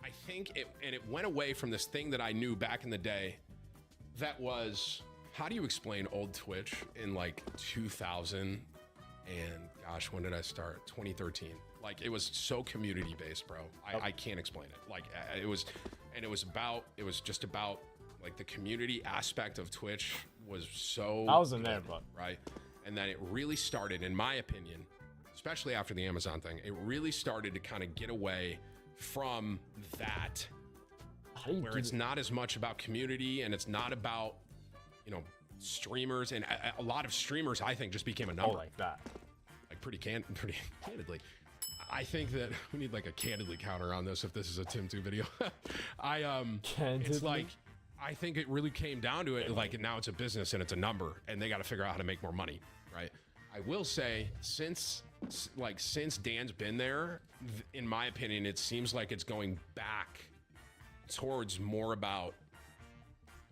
I think it went away from this thing that I knew back in the day that was, how do you explain old Twitch in like 2000 and gosh, when did I start? 2013. Like it was so community based, bro. I can't explain it. Like it was just about like the community aspect of Twitch was so I wasn't there, but right. And then it really started, in my opinion, especially after the Amazon thing, it really started to kind of get away from that, where it's not as much about community and it's not about, you know, streamers, and a lot of streamers I think just became a number. Oh, like that. Like pretty candidly. I think that we need like a candidly counter on this if this is a Tim 2 video. It's like, I think it really came down to it, like now it's a business and it's a number and they got to figure out how to make more money, right? I will say since Dan's been there, in my opinion, it seems like it's going back towards more about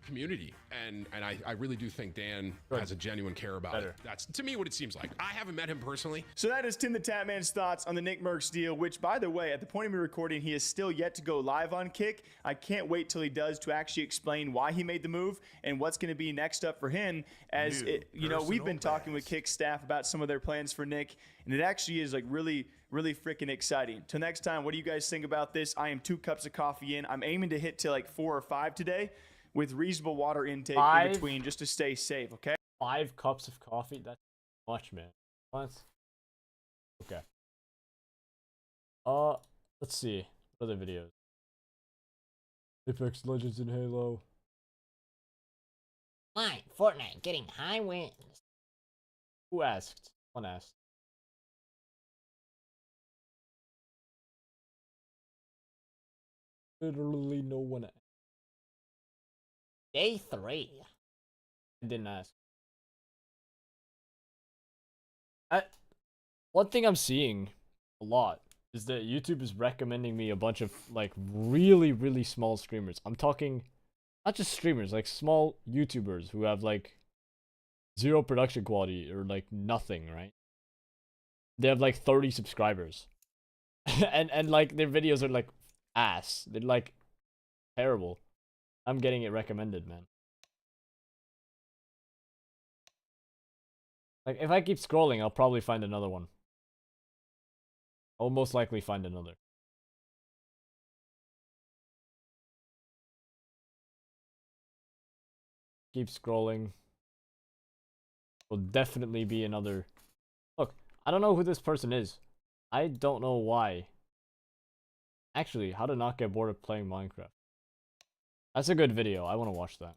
community, and I really do think Dan has a genuine care about it. That's to me what it seems like. I haven't met him personally. So that is Tim the Tatman's thoughts on the Nick Merckx deal, which, by the way, at the point of me recording, he is still yet to go live on Kick. I can't wait till he does to actually explain why he made the move and what's going to be next up for him. As you know, we've been talking with Kick staff about some of their plans for Nick, and it actually is like really freaking exciting. Till next time, what do you guys think about this? I am 2 cups of coffee in. I'm aiming to hit to like 4 or 5 today, with reasonable water intake in between, just to stay safe, okay? 5 cups of coffee? That's much, man. What? Okay. Let's see. Other videos. Apex Legends in Halo. Why? Fortnite getting high wins. Who asked? One asked. Literally no one asked. Day 3. I didn't ask. One thing I'm seeing a lot is that YouTube is recommending me a bunch of like really small streamers. I'm talking not just streamers, like small YouTubers who have like 0 production quality or like nothing, right? They have like 30 subscribers. and like their videos are like ass. They're like terrible. I'm getting it recommended, man. Like, if I keep scrolling, I'll probably find another one. I'll most likely find another. Keep scrolling. Will definitely be another. Look, I don't know who this person is. I don't know why. Actually, how to not get bored of playing Minecraft. That's a good video. I want to watch that.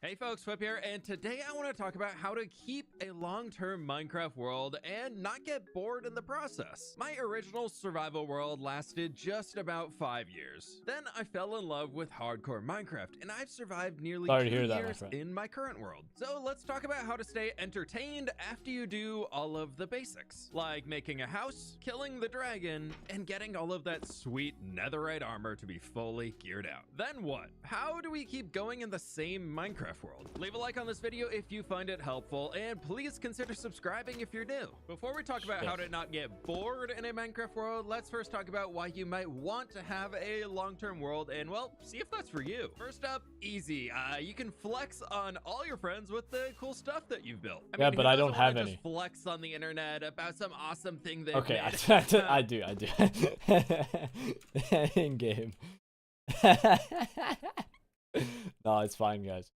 Hey folks, Whip here, and today I want to talk about how to keep a long-term Minecraft world and not get bored in the process. My original survival world lasted just about 5 years. Then I fell in love with hardcore Minecraft, and I've survived nearly 2 years in my current world. So let's talk about how to stay entertained after you do all of the basics, like making a house, killing the dragon, and getting all of that sweet netherite armor to be fully geared out. Then what? How do we keep going in the same Minecraft world? Leave a like on this video if you find it helpful, and please consider subscribing if you're new. Before we talk about how to not get bored in a Minecraft world, let's first talk about why you might want to have a long-term world and, well, see if that's for you. First up, easy. You can flex on all your friends with the cool stuff that you've built. Yeah, but I don't have any. Just flex on the internet about some awesome thing that okay, I do. In game. No, it's fine, guys.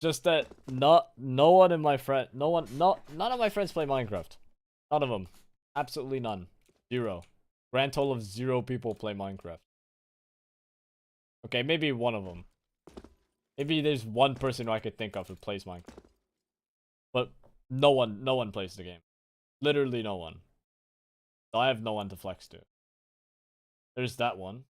Just that none of my friends play Minecraft. None of them. Absolutely none. 0. Grand total of 0 people play Minecraft. Okay, maybe one of them. Maybe there's one person who I could think of who plays Minecraft. But no one plays the game. Literally no one. So I have no one to flex to. There's that one.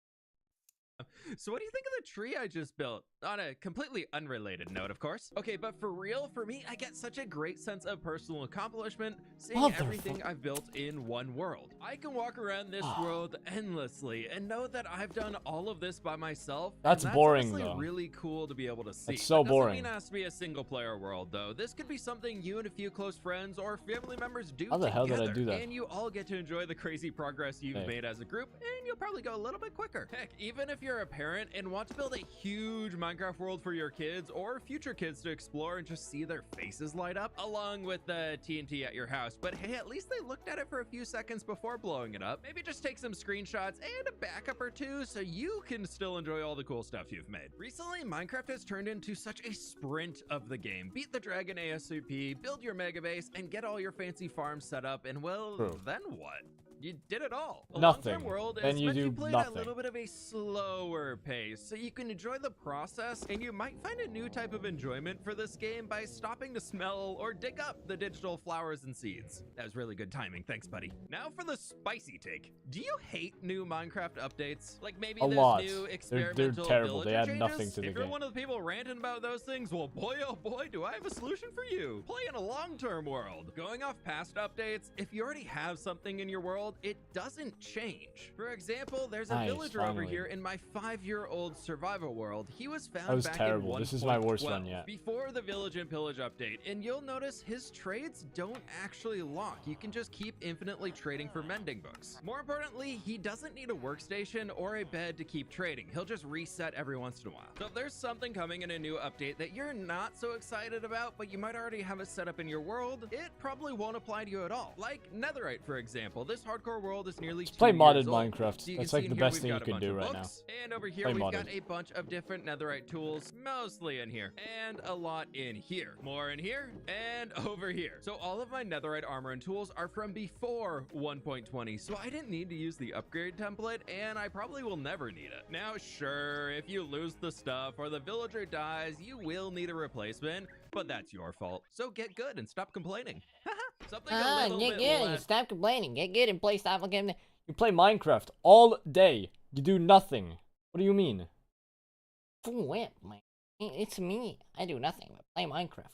So what do you think of the tree I just built? On a completely unrelated note, of course. Okay, but for real, for me, I get such a great sense of personal accomplishment seeing everything I've built in one world. I can walk around this world endlessly and know that I've done all of this by myself. That's boring, honestly though. Really cool to be able to see. It's so boring. Doesn't mean it has to be a single player world, though. This could be something you and a few close friends or family members do How the hell together, did I do that? and you all get to enjoy the crazy progress you've made as a group, and you'll probably go a little bit quicker. Heck, even if you're a parent and want to build a huge Minecraft world for your kids or future kids to explore and just see their faces light up along with the TNT at your house, but hey, at least they looked at it for a few seconds before blowing it up. Maybe just take some screenshots and a backup or two so you can still enjoy all the cool stuff you've made. Recently, Minecraft has turned into such a sprint of the game. Beat the dragon ASAP, build your mega base, and get all your fancy farms set up, and well, then what? You did it all. A Nothing. long-term world Then is you meant do to play at nothing. a little bit of a slower pace, so you can enjoy the process, and you might find a new type of enjoyment for this game by stopping to smell or dig up the digital flowers and seeds. That was really good timing. Thanks, buddy. Now for the spicy take. Do you hate new Minecraft updates? Like maybe A there's lot. new They're experimental terrible. They villager add nothing changes? to the If you're game. one of the people ranting about those things, well, boy, oh boy, do I have a solution for you. Play in a long-term world. Going off past updates, if you already have something in your world, it doesn't change. For example, there's a Nice, villager over finally. here in my 5-year-old survival world. He was found That was back terrible. in This is my worst 1.12, one yet. before the village and pillage update, and you'll notice his trades don't actually lock. You can just keep infinitely trading for mending books. More importantly, he doesn't need a workstation or a bed to keep trading. He'll just reset every once in a while. So if there's something coming in a new update that you're not so excited about, but you might already have it set up in your world, it probably won't apply to you at all. Like Netherite, for example. This hardcore world is nearly Play 2 modded years old. Minecraft. So you That's can like see the in here best we've thing you got a can bunch do of right now. books, and over here Play we've modded. got a bunch of different Netherite tools, mostly in here, and a lot in here, more in here, and over here. So all of my Netherite armor and tools are from before 1.20, so I didn't need to use the upgrade template, and I probably will never need it. Now, sure, if you lose the stuff or the villager dies, you will need a replacement, but that's your fault. So get good and stop complaining. Something a little Get bit good and less stop complaining. Get good and play stop looking. You play Minecraft all day. You do nothing. What do you mean? Fool whip, man. It's me. I do nothing but play Minecraft.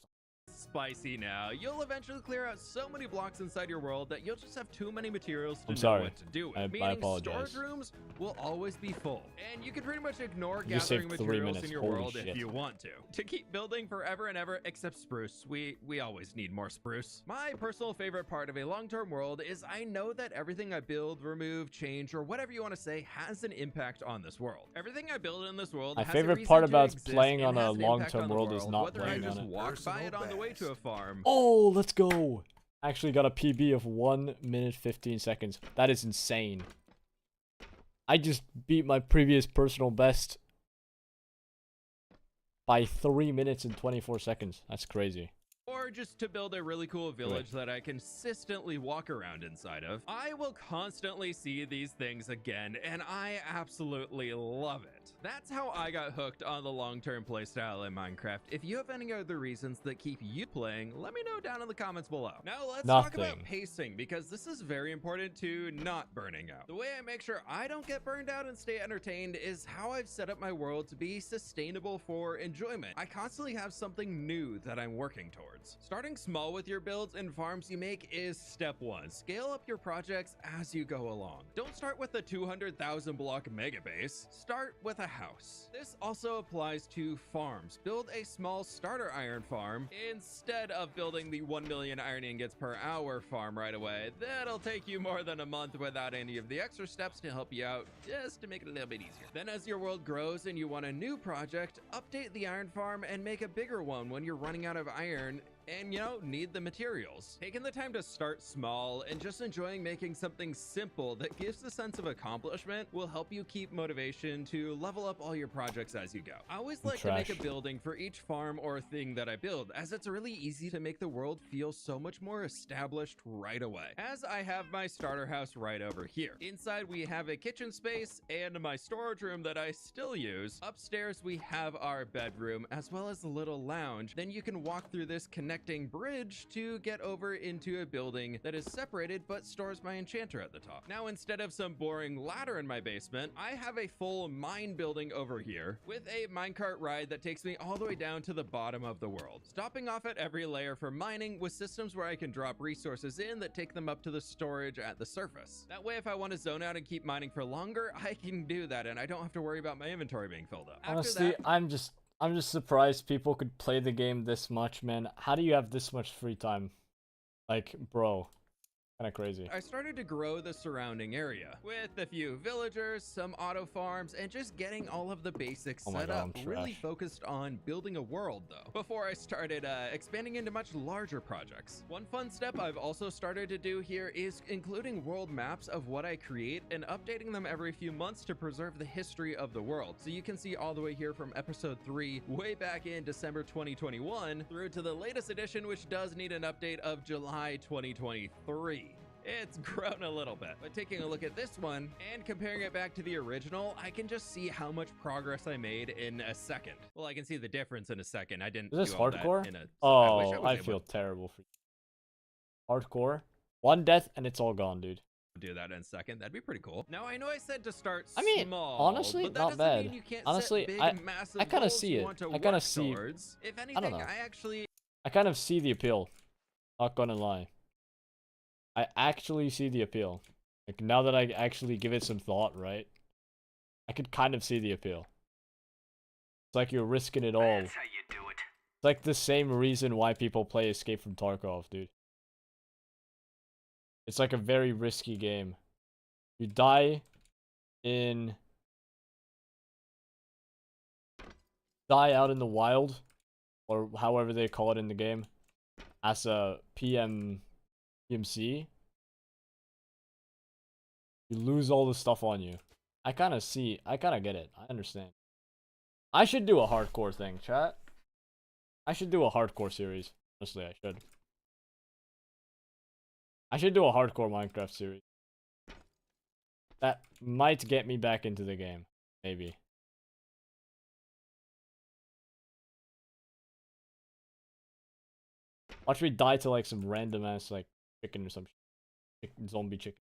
spicy now. You'll eventually clear out so many blocks inside your world that you'll just have too many materials to I'm know sorry. what to do with. I Meaning apologize. storage rooms will always be full, and you can pretty much ignore You gathering saved 3 materials minutes. in your Holy world shit. if you want to keep building forever and ever, except spruce. We always need more spruce. My personal favorite part of a long-term world is I know that everything I build, remove, change, or whatever you want to say has an impact on this world. Everything I build in this world My has a favorite reason part to about exist playing and on a has an impact long-term on the world is not whether I playing just on it. walk by it on the way to a farm. Oh, let's go. I actually got a PB of 1 minute 15 seconds. That is insane. I just beat my previous personal best by 3 minutes and 24 seconds. That's crazy. Or just to build a really cool village that I consistently walk around inside of. I will constantly see these things again, and I absolutely love it. That's how I got hooked on the long-term playstyle in Minecraft. If you have any other reasons that keep you playing, let me know down in the comments below. Now let's talk about pacing, because this is very important to not burning out. The way I make sure I don't get burned out and stay entertained is how I've set up my world to be sustainable for enjoyment. I constantly have something new that I'm working towards. Starting small with your builds and farms you make is step one. Scale up your projects as you go along. Don't start with a 200,000 block mega base. Start with a house. This also applies to farms. Build a small starter iron farm instead of building the 1 million iron ingots per hour farm right away. That'll take you more than a month without any of the extra steps to help you out, just to make it a little bit easier. Then as your world grows and you want a new project, update the iron farm and make a bigger one when you're running out of iron and, you know, need the materials. Taking the time to start small and just enjoying making something simple that gives a sense of accomplishment will help you keep motivation to level up all your projects as you go. I always like to make a building for each farm or thing that I build, as it's really easy to make the world feel so much more established right away. As I have my starter house right over here. Inside we have a kitchen space and my storage room that I still use. Upstairs we have our bedroom as well as a little lounge. Then you can walk through this connecting bridge to get over into a building that is separated but stores my enchanter at the top. Now, instead of some boring ladder in my basement, I have a full mine building over here with a minecart ride that takes me all the way down to the bottom of the world, stopping off at every layer for mining with systems where I can drop resources in that take them up to the storage at the surface. That way, if I want to zone out and keep mining for longer, I can do that and I don't have to worry about my inventory being filled up. Honestly, I'm just surprised people could play the game this much, man. How do you have this much free time? Like, bro. Kind of crazy. I started to grow the surrounding area with a few villagers, some auto farms, and just getting all of the basics set up. Really focused on building a world though, before I started expanding into much larger projects. One fun step I've also started to do here is including world maps of what I create and updating them every few months to preserve the history of the world. So you can see all the way here from episode 3 way back in December 2021 through to the latest edition, which does need an update of July 2023. It's grown a little bit, but taking a look at this one and comparing it back to the original, I can just see how much progress I made in a second. Well, I can see the difference in a second. I didn't. Is this do all hardcore? That in a, oh, I feel terrible for you. Hardcore. One death and it's all gone, dude. Do that in a second. That'd be pretty cool. Now I know I said to start I mean, small, honestly, but that not doesn't bad. mean you can't Honestly, set big, I massive kind of goals see you it. want to I kind of work see. towards. If anything, I don't know. I kind of see the appeal. Not gonna lie. I actually see the appeal. Like, now that I actually give it some thought, right? I could kind of see the appeal. It's like you're risking it all. That's how you do it. It's like the same reason why people play Escape from Tarkov, dude. It's like a very risky game. You die out in the wild, or however they call it in the game, as a PMC. You lose all the stuff on you. I kind of get it. I understand. I should do a hardcore thing, chat. I should do a hardcore series. Honestly, I should. I should do a hardcore Minecraft series. That might get me back into the game. Maybe. Watch me die to like some random ass like chicken or some zombie chicken.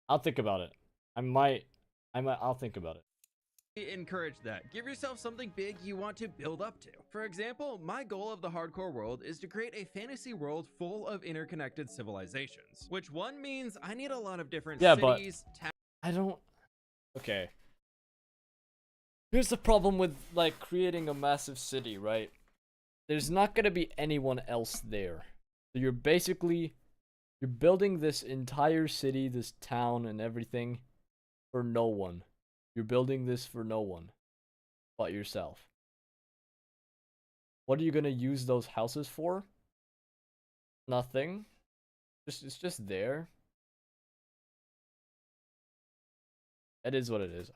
I'll think about it. I'll think about it. Encourage that. Give yourself something big you want to build up to. For example, my goal of the hardcore world is to create a fantasy world full of interconnected civilizations, which one means I need a lot of different cities, towns. I don't. Okay. Here's the problem with like creating a massive city, right? There's not gonna be anyone else there. So you're building this entire city, this town and everything for no one. You're building this for no one but yourself. What are you gonna use those houses for? Nothing. It's just there. That is what it is.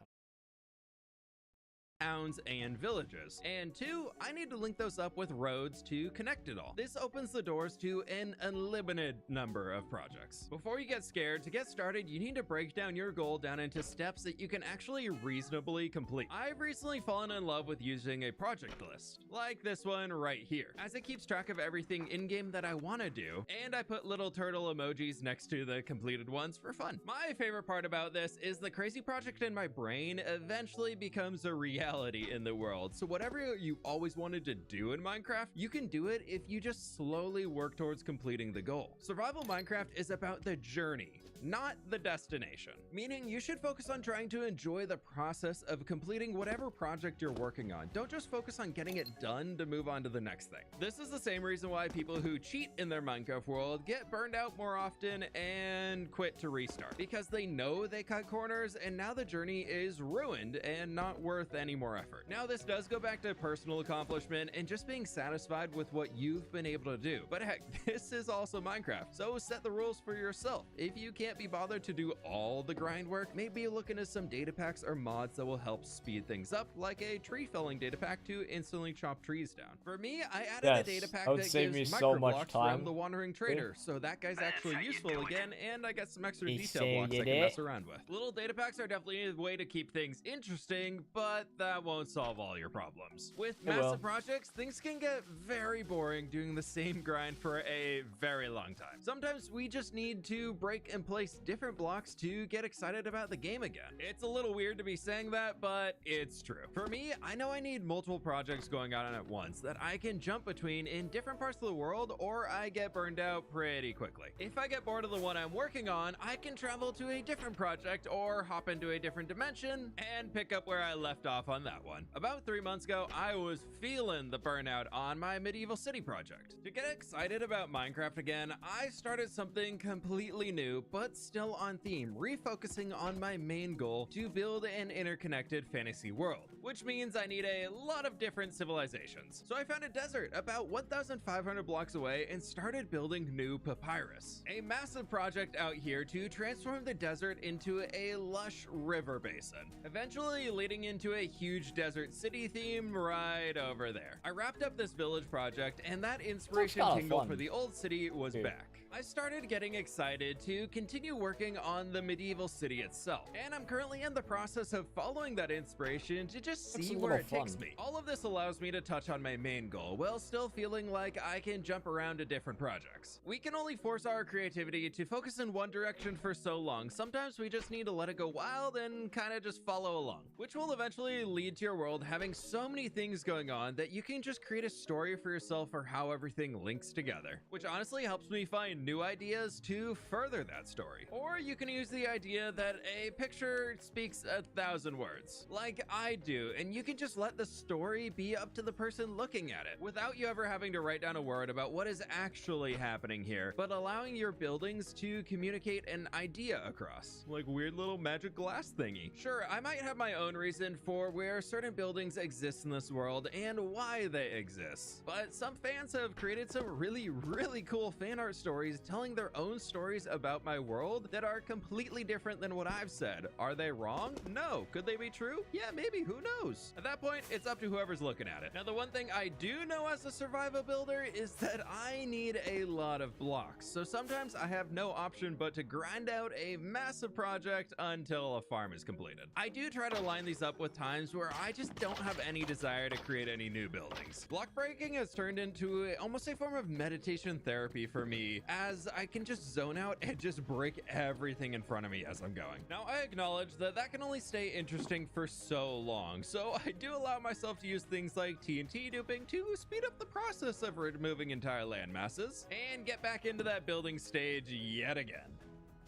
Towns and villages. And 2, I need to link those up with roads to connect it all. This opens the doors to an unlimited number of projects. Before you get scared, to get started, you need to break down your goal down into steps that you can actually reasonably complete. I've recently fallen in love with using a project list, like this one right here, as it keeps track of everything in-game that I want to do, and I put little turtle emojis next to the completed ones for fun. My favorite part about this is the crazy project in my brain eventually becomes a reality in the world. So whatever you always wanted to do in Minecraft, you can do it if you just slowly work towards completing the goal. Survival Minecraft is about the journey, not the destination. Meaning you should focus on trying to enjoy the process of completing whatever project you're working on. Don't just focus on getting it done to move on to the next thing. This is the same reason why people who cheat in their Minecraft world get burned out more often and quit to restart, because they know they cut corners and now the journey is ruined and not worth any more more effort. Now, this does go back to personal accomplishment and just being satisfied with what you've been able to do. But heck, this is also Minecraft, so set the rules for yourself. If you can't be bothered to do all the grind work, maybe look into some data packs or mods that will help speed things up, like a tree felling data pack to instantly chop trees down. For me, I added a data pack that gives microblocks from the Wandering Trader, so that guy's actually useful again, and I got some extra detail blocks I can mess around with. Little data packs are definitely a way to keep things interesting, but that won't solve all your problems. With massive projects, things can get very boring doing the same grind for a very long time. Sometimes we just need to break and place different blocks to get excited about the game again. It's a little weird to be saying that, but it's true. For me, I know I need multiple projects going on at once that I can jump between in different parts of the world, or I get burned out pretty quickly. If I get bored of the one I'm working on, I can travel to a different project or hop into a different dimension and pick up where I left off on that one. About 3 months ago, I was feeling the burnout on my medieval city project. To get excited about Minecraft again, I started something completely new, but still on theme, refocusing on my main goal to build an interconnected fantasy world, which means I need a lot of different civilizations. So I found a desert about 1,500 blocks away and started building New Papyrus, a massive project out here to transform the desert into a lush river basin, eventually leading into a huge desert city theme right over there. I wrapped up this village project, and that inspiration tingle for the old city was back. I started getting excited to continue working on the medieval city itself, and I'm currently in the process of following that inspiration to just see where it takes me. All of this allows me to touch on my main goal while still feeling like I can jump around to different projects. We can only force our creativity to focus in one direction for so long. Sometimes we just need to let it go wild and kind of just follow along, which will eventually lead to your world having so many things going on that you can just create a story for yourself for how everything links together, which honestly helps me find new ideas to further that story. Or you can use the idea that a picture speaks 1,000 words, like I do, and you can just let the story be up to the person looking at it, without you ever having to write down a word about what is actually happening here, but allowing your buildings to communicate an idea across, like weird little magic glass thingy. Sure, I might have my own reason for where certain buildings exist in this world and why they exist, but some fans have created some really cool fan art stories telling their own stories about my world that are completely different than what I've said. Are they wrong? No. Could they be true? Yeah, maybe. Who knows? At that point, it's up to whoever's looking at it. Now, the one thing I do know as a survival builder is that I need a lot of blocks. So sometimes I have no option but to grind out a massive project until a farm is completed. I do try to line these up with times where I just don't have any desire to create any new buildings. Block breaking has turned into almost a form of meditation therapy for me, as I can just zone out and just break everything in front of me as I'm going. Now, I acknowledge that that can only stay interesting for so long, so I do allow myself to use things like TNT duping to speed up the process of removing entire land masses and get back into that building stage yet again.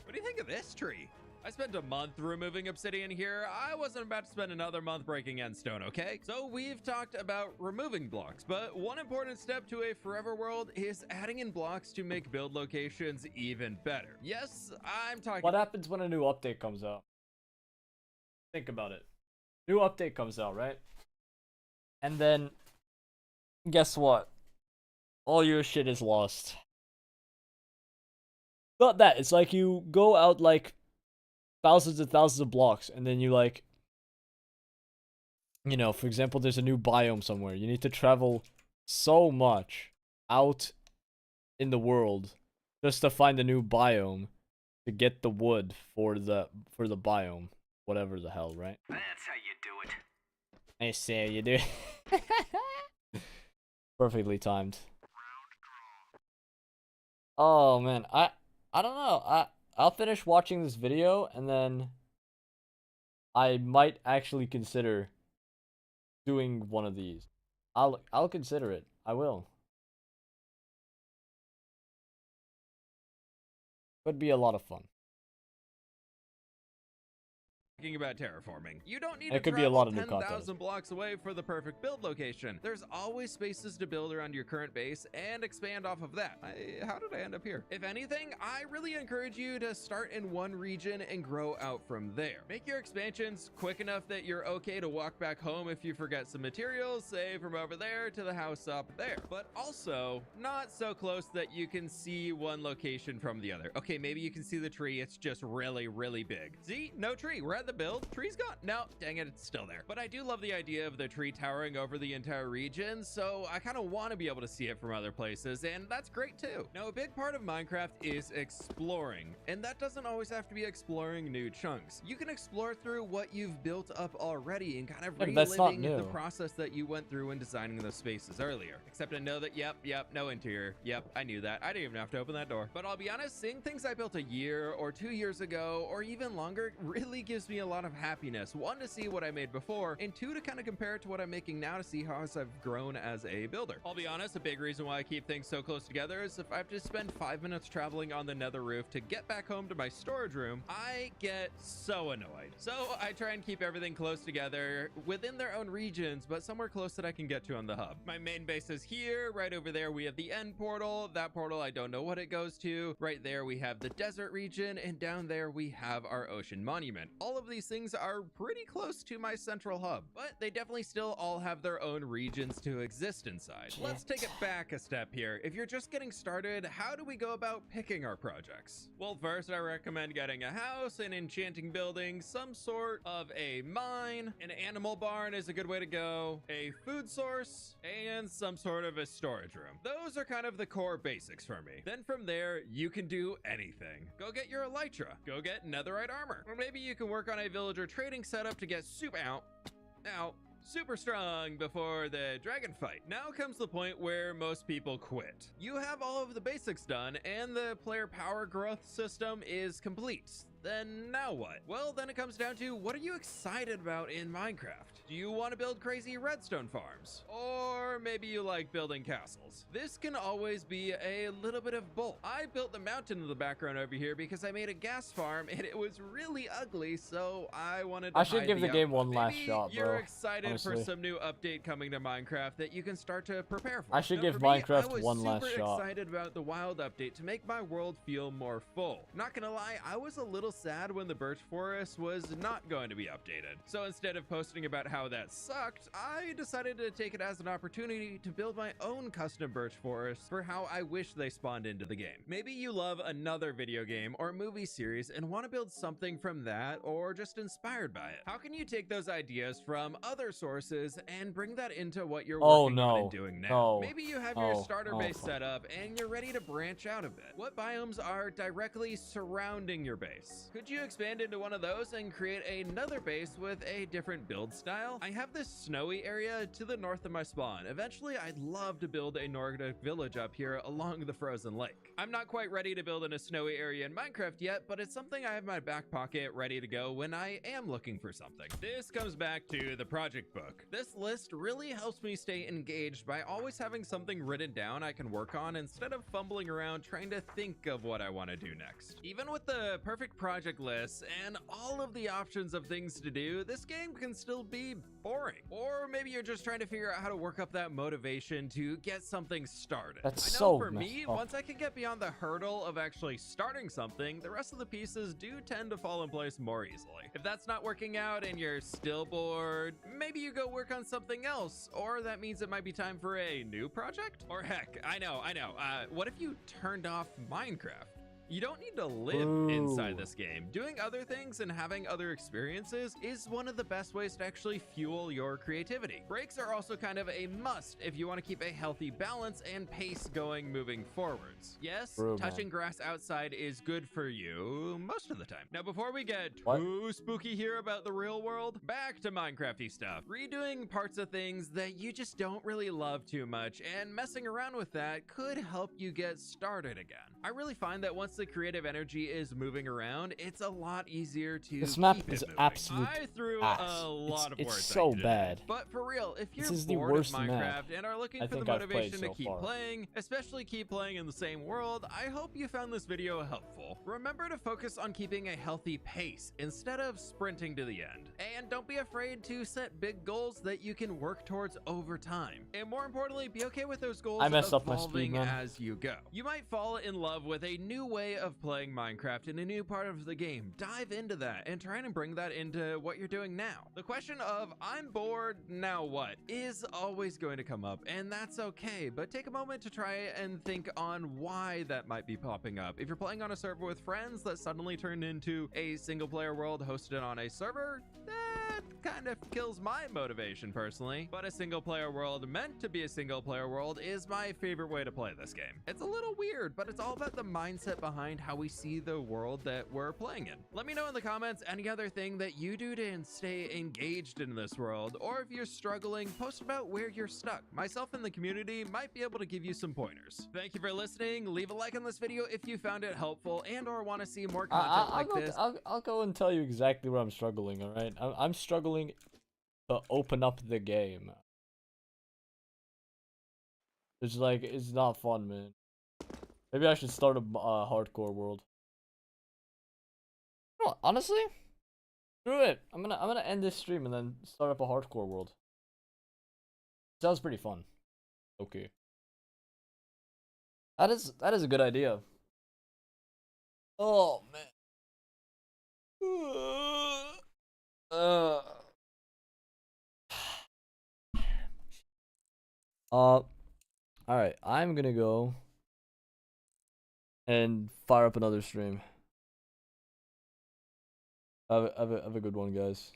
What do you think of this tree? I spent a month removing obsidian here. I wasn't about to spend another month breaking endstone, okay? So we've talked about removing blocks, but one important step to a forever world is adding in blocks to make build locations even better. Yes, I'm talking— What happens when a new update comes out? Think about it. New update comes out, right? And then, guess what? All your shit is lost. Not that, it's like you go out like thousands and thousands of blocks, and then you like, you know, for example, there's a new biome somewhere. You need to travel so much out in the world just to find a new biome to get the wood for the biome, whatever the hell, right? That's how you do it. I say you do. Perfectly timed. Oh man, I don't know. I'll finish watching this video and then I might actually consider doing one of these. I'll consider it. I will. Would be a lot of fun. thinking about terraforming. You don't need It to could be a travel lot of new content. 10,000 blocks away for the perfect build location. There's always spaces to build around your current base and expand off of that. How did I end up here? If anything, I really encourage you to start in one region and grow out from there. Make your expansions quick enough that you're okay to walk back home if you forget some materials, say from over there to the house up there, but also not so close that you can see one location from the other. Okay, maybe you can see the tree. It's just really, really big. See, no tree. We're at the build. Tree's gone. No, dang it, it's still there. But I do love the idea of the tree towering over the entire region, so I kind of want to be able to see it from other places, and that's great too. Now, a big part of Minecraft is exploring, and that doesn't always have to be exploring new chunks. You can explore through what you've built up already and kind of reliving the process that you went through when designing those spaces earlier. Except I know that, yep, no interior. Yep, I knew that. I didn't even have to open that door. But I'll be honest, seeing things I built a year or 2 years ago, or even longer, really gives me a lot of happiness. One, to see what I made before, and two, to kind of compare it to what I'm making now to see how I've grown as a builder. I'll be honest, a big reason why I keep things so close together is if I have to spend 5 minutes traveling on the nether roof to get back home to my storage room, I get so annoyed. So I try and keep everything close together within their own regions, but somewhere close that I can get to on the hub. My main base is here. Right over there we have the end portal. That portal, I don't know what it goes to. Right there we have the desert region, and down there we have our ocean monument. All of these things are pretty close to my central hub, but they definitely still all have their own regions to exist inside. Let's take it back a step here. If you're just getting started, how do we go about picking our projects? Well, first I recommend getting a house, an enchanting building, some sort of a mine, an animal barn is a good way to go, a food source, and some sort of a storage room. Those are kind of the core basics for me. Then from there, you can do anything. Go get your elytra, go get netherite armor, or maybe you can work on a villager trading setup to get super strong before the dragon fight. Now comes the point where most people quit. You have all of the basics done and the player power growth system is complete. Then now what? Well, then it comes down to, what are you excited about in Minecraft? Do you want to build crazy redstone farms? Or maybe you like building castles? This can always be a little bit of both. I built the mountain in the background over here because I made a gas farm and it was really ugly, so I wanted to I should give the game one last shot, bro. You're excited honestly. for some new update coming to Minecraft that you can start to prepare for. I should give Minecraft one last shot. I was super excited about the wild update to make my world feel more full. Not gonna lie, I was a little sad when the birch forest was not going to be updated. So instead of posting about how that sucked, I decided to take it as an opportunity to build my own custom birch forest for how I wish they spawned into the game. Maybe you love another video game or movie series and want to build something from that, or just inspired by it. How can you take those ideas from other sources and bring that into what you're working on and doing now? Maybe you have your starter base set up and you're ready to branch out a bit. What biomes are directly surrounding your base? Could you expand into one of those and create another base with a different build style? I have this snowy area to the north of my spawn. Eventually, I'd love to build a Nordic village up here along the frozen lake. I'm not quite ready to build in a snowy area in Minecraft yet, but it's something I have in my back pocket ready to go when I am looking for something. This comes back to the project book. This list really helps me stay engaged by always having something written down I can work on instead of fumbling around trying to think of what I want to do next. Even with the perfect project list and all of the options of things to do, this game can still be boring. Or maybe you're just trying to figure out how to work up that motivation to get something started. That's I know for me, once I can get beyond the hurdle of actually starting something, the rest of the pieces do tend to fall in place more easily. If that's not working out and you're still bored, maybe you go work on something else, or that means it might be time for a new project? Or heck, I know, what if you turned off Minecraft? You don't need to live inside this game. Doing other things and having other experiences is one of the best ways to actually fuel your creativity. Breaks are also kind of a must if you want to keep a healthy balance and pace going moving forwards. Yes, touching grass outside is good for you most of the time. Now, before we get too spooky here about the real world, back to Minecrafty stuff. Redoing parts of things that you just don't really love too much and messing around with that could help you get started again. I really find that once once the creative energy is moving around, it's a lot easier to This map keep it is moving. absolute I threw ass. a lot of It's words so at you bad. today. But for real, if you're This is the bored worst of Minecraft map and are looking I for the think I've played motivation to so keep far. playing, especially keep playing in the same world, I hope you found this video helpful. Remember to focus on keeping a healthy pace instead of sprinting to the end. And don't be afraid to set big goals that you can work towards over time. And more importantly, be okay with those goals I messed up my speed, evolving man. as you go. You might fall in love with a new way of playing Minecraft in a new part of the game. Dive into that and try and bring that into what you're doing now. The question of I'm bored, now what, is always going to come up, and that's okay, but take a moment to try and think on why that might be popping up. If you're playing on a server with friends that suddenly turned into a single player world hosted on a server, that kind of kills my motivation personally, but a single player world meant to be a single player world is my favorite way to play this game. It's a little weird, but it's all about the mindset behind how we see the world that we're playing in. Let me know in the comments any other thing that you do to stay engaged in this world, or if you're struggling, post about where you're stuck. Myself and the community might be able to give you some pointers. Thank you for listening. Leave a like on this video if you found it helpful and or want to see more content like this. I'll go and tell you exactly where I'm struggling, alright? I'm struggling to open up the game. It's like, it's not fun, man. Maybe I should start a hardcore world. No, honestly, screw it. I'm gonna end this stream and then start up a hardcore world. Sounds pretty fun. Okay. That is a good idea. Oh man. Alright, I'm gonna go and fire up another stream. Have a good one, guys.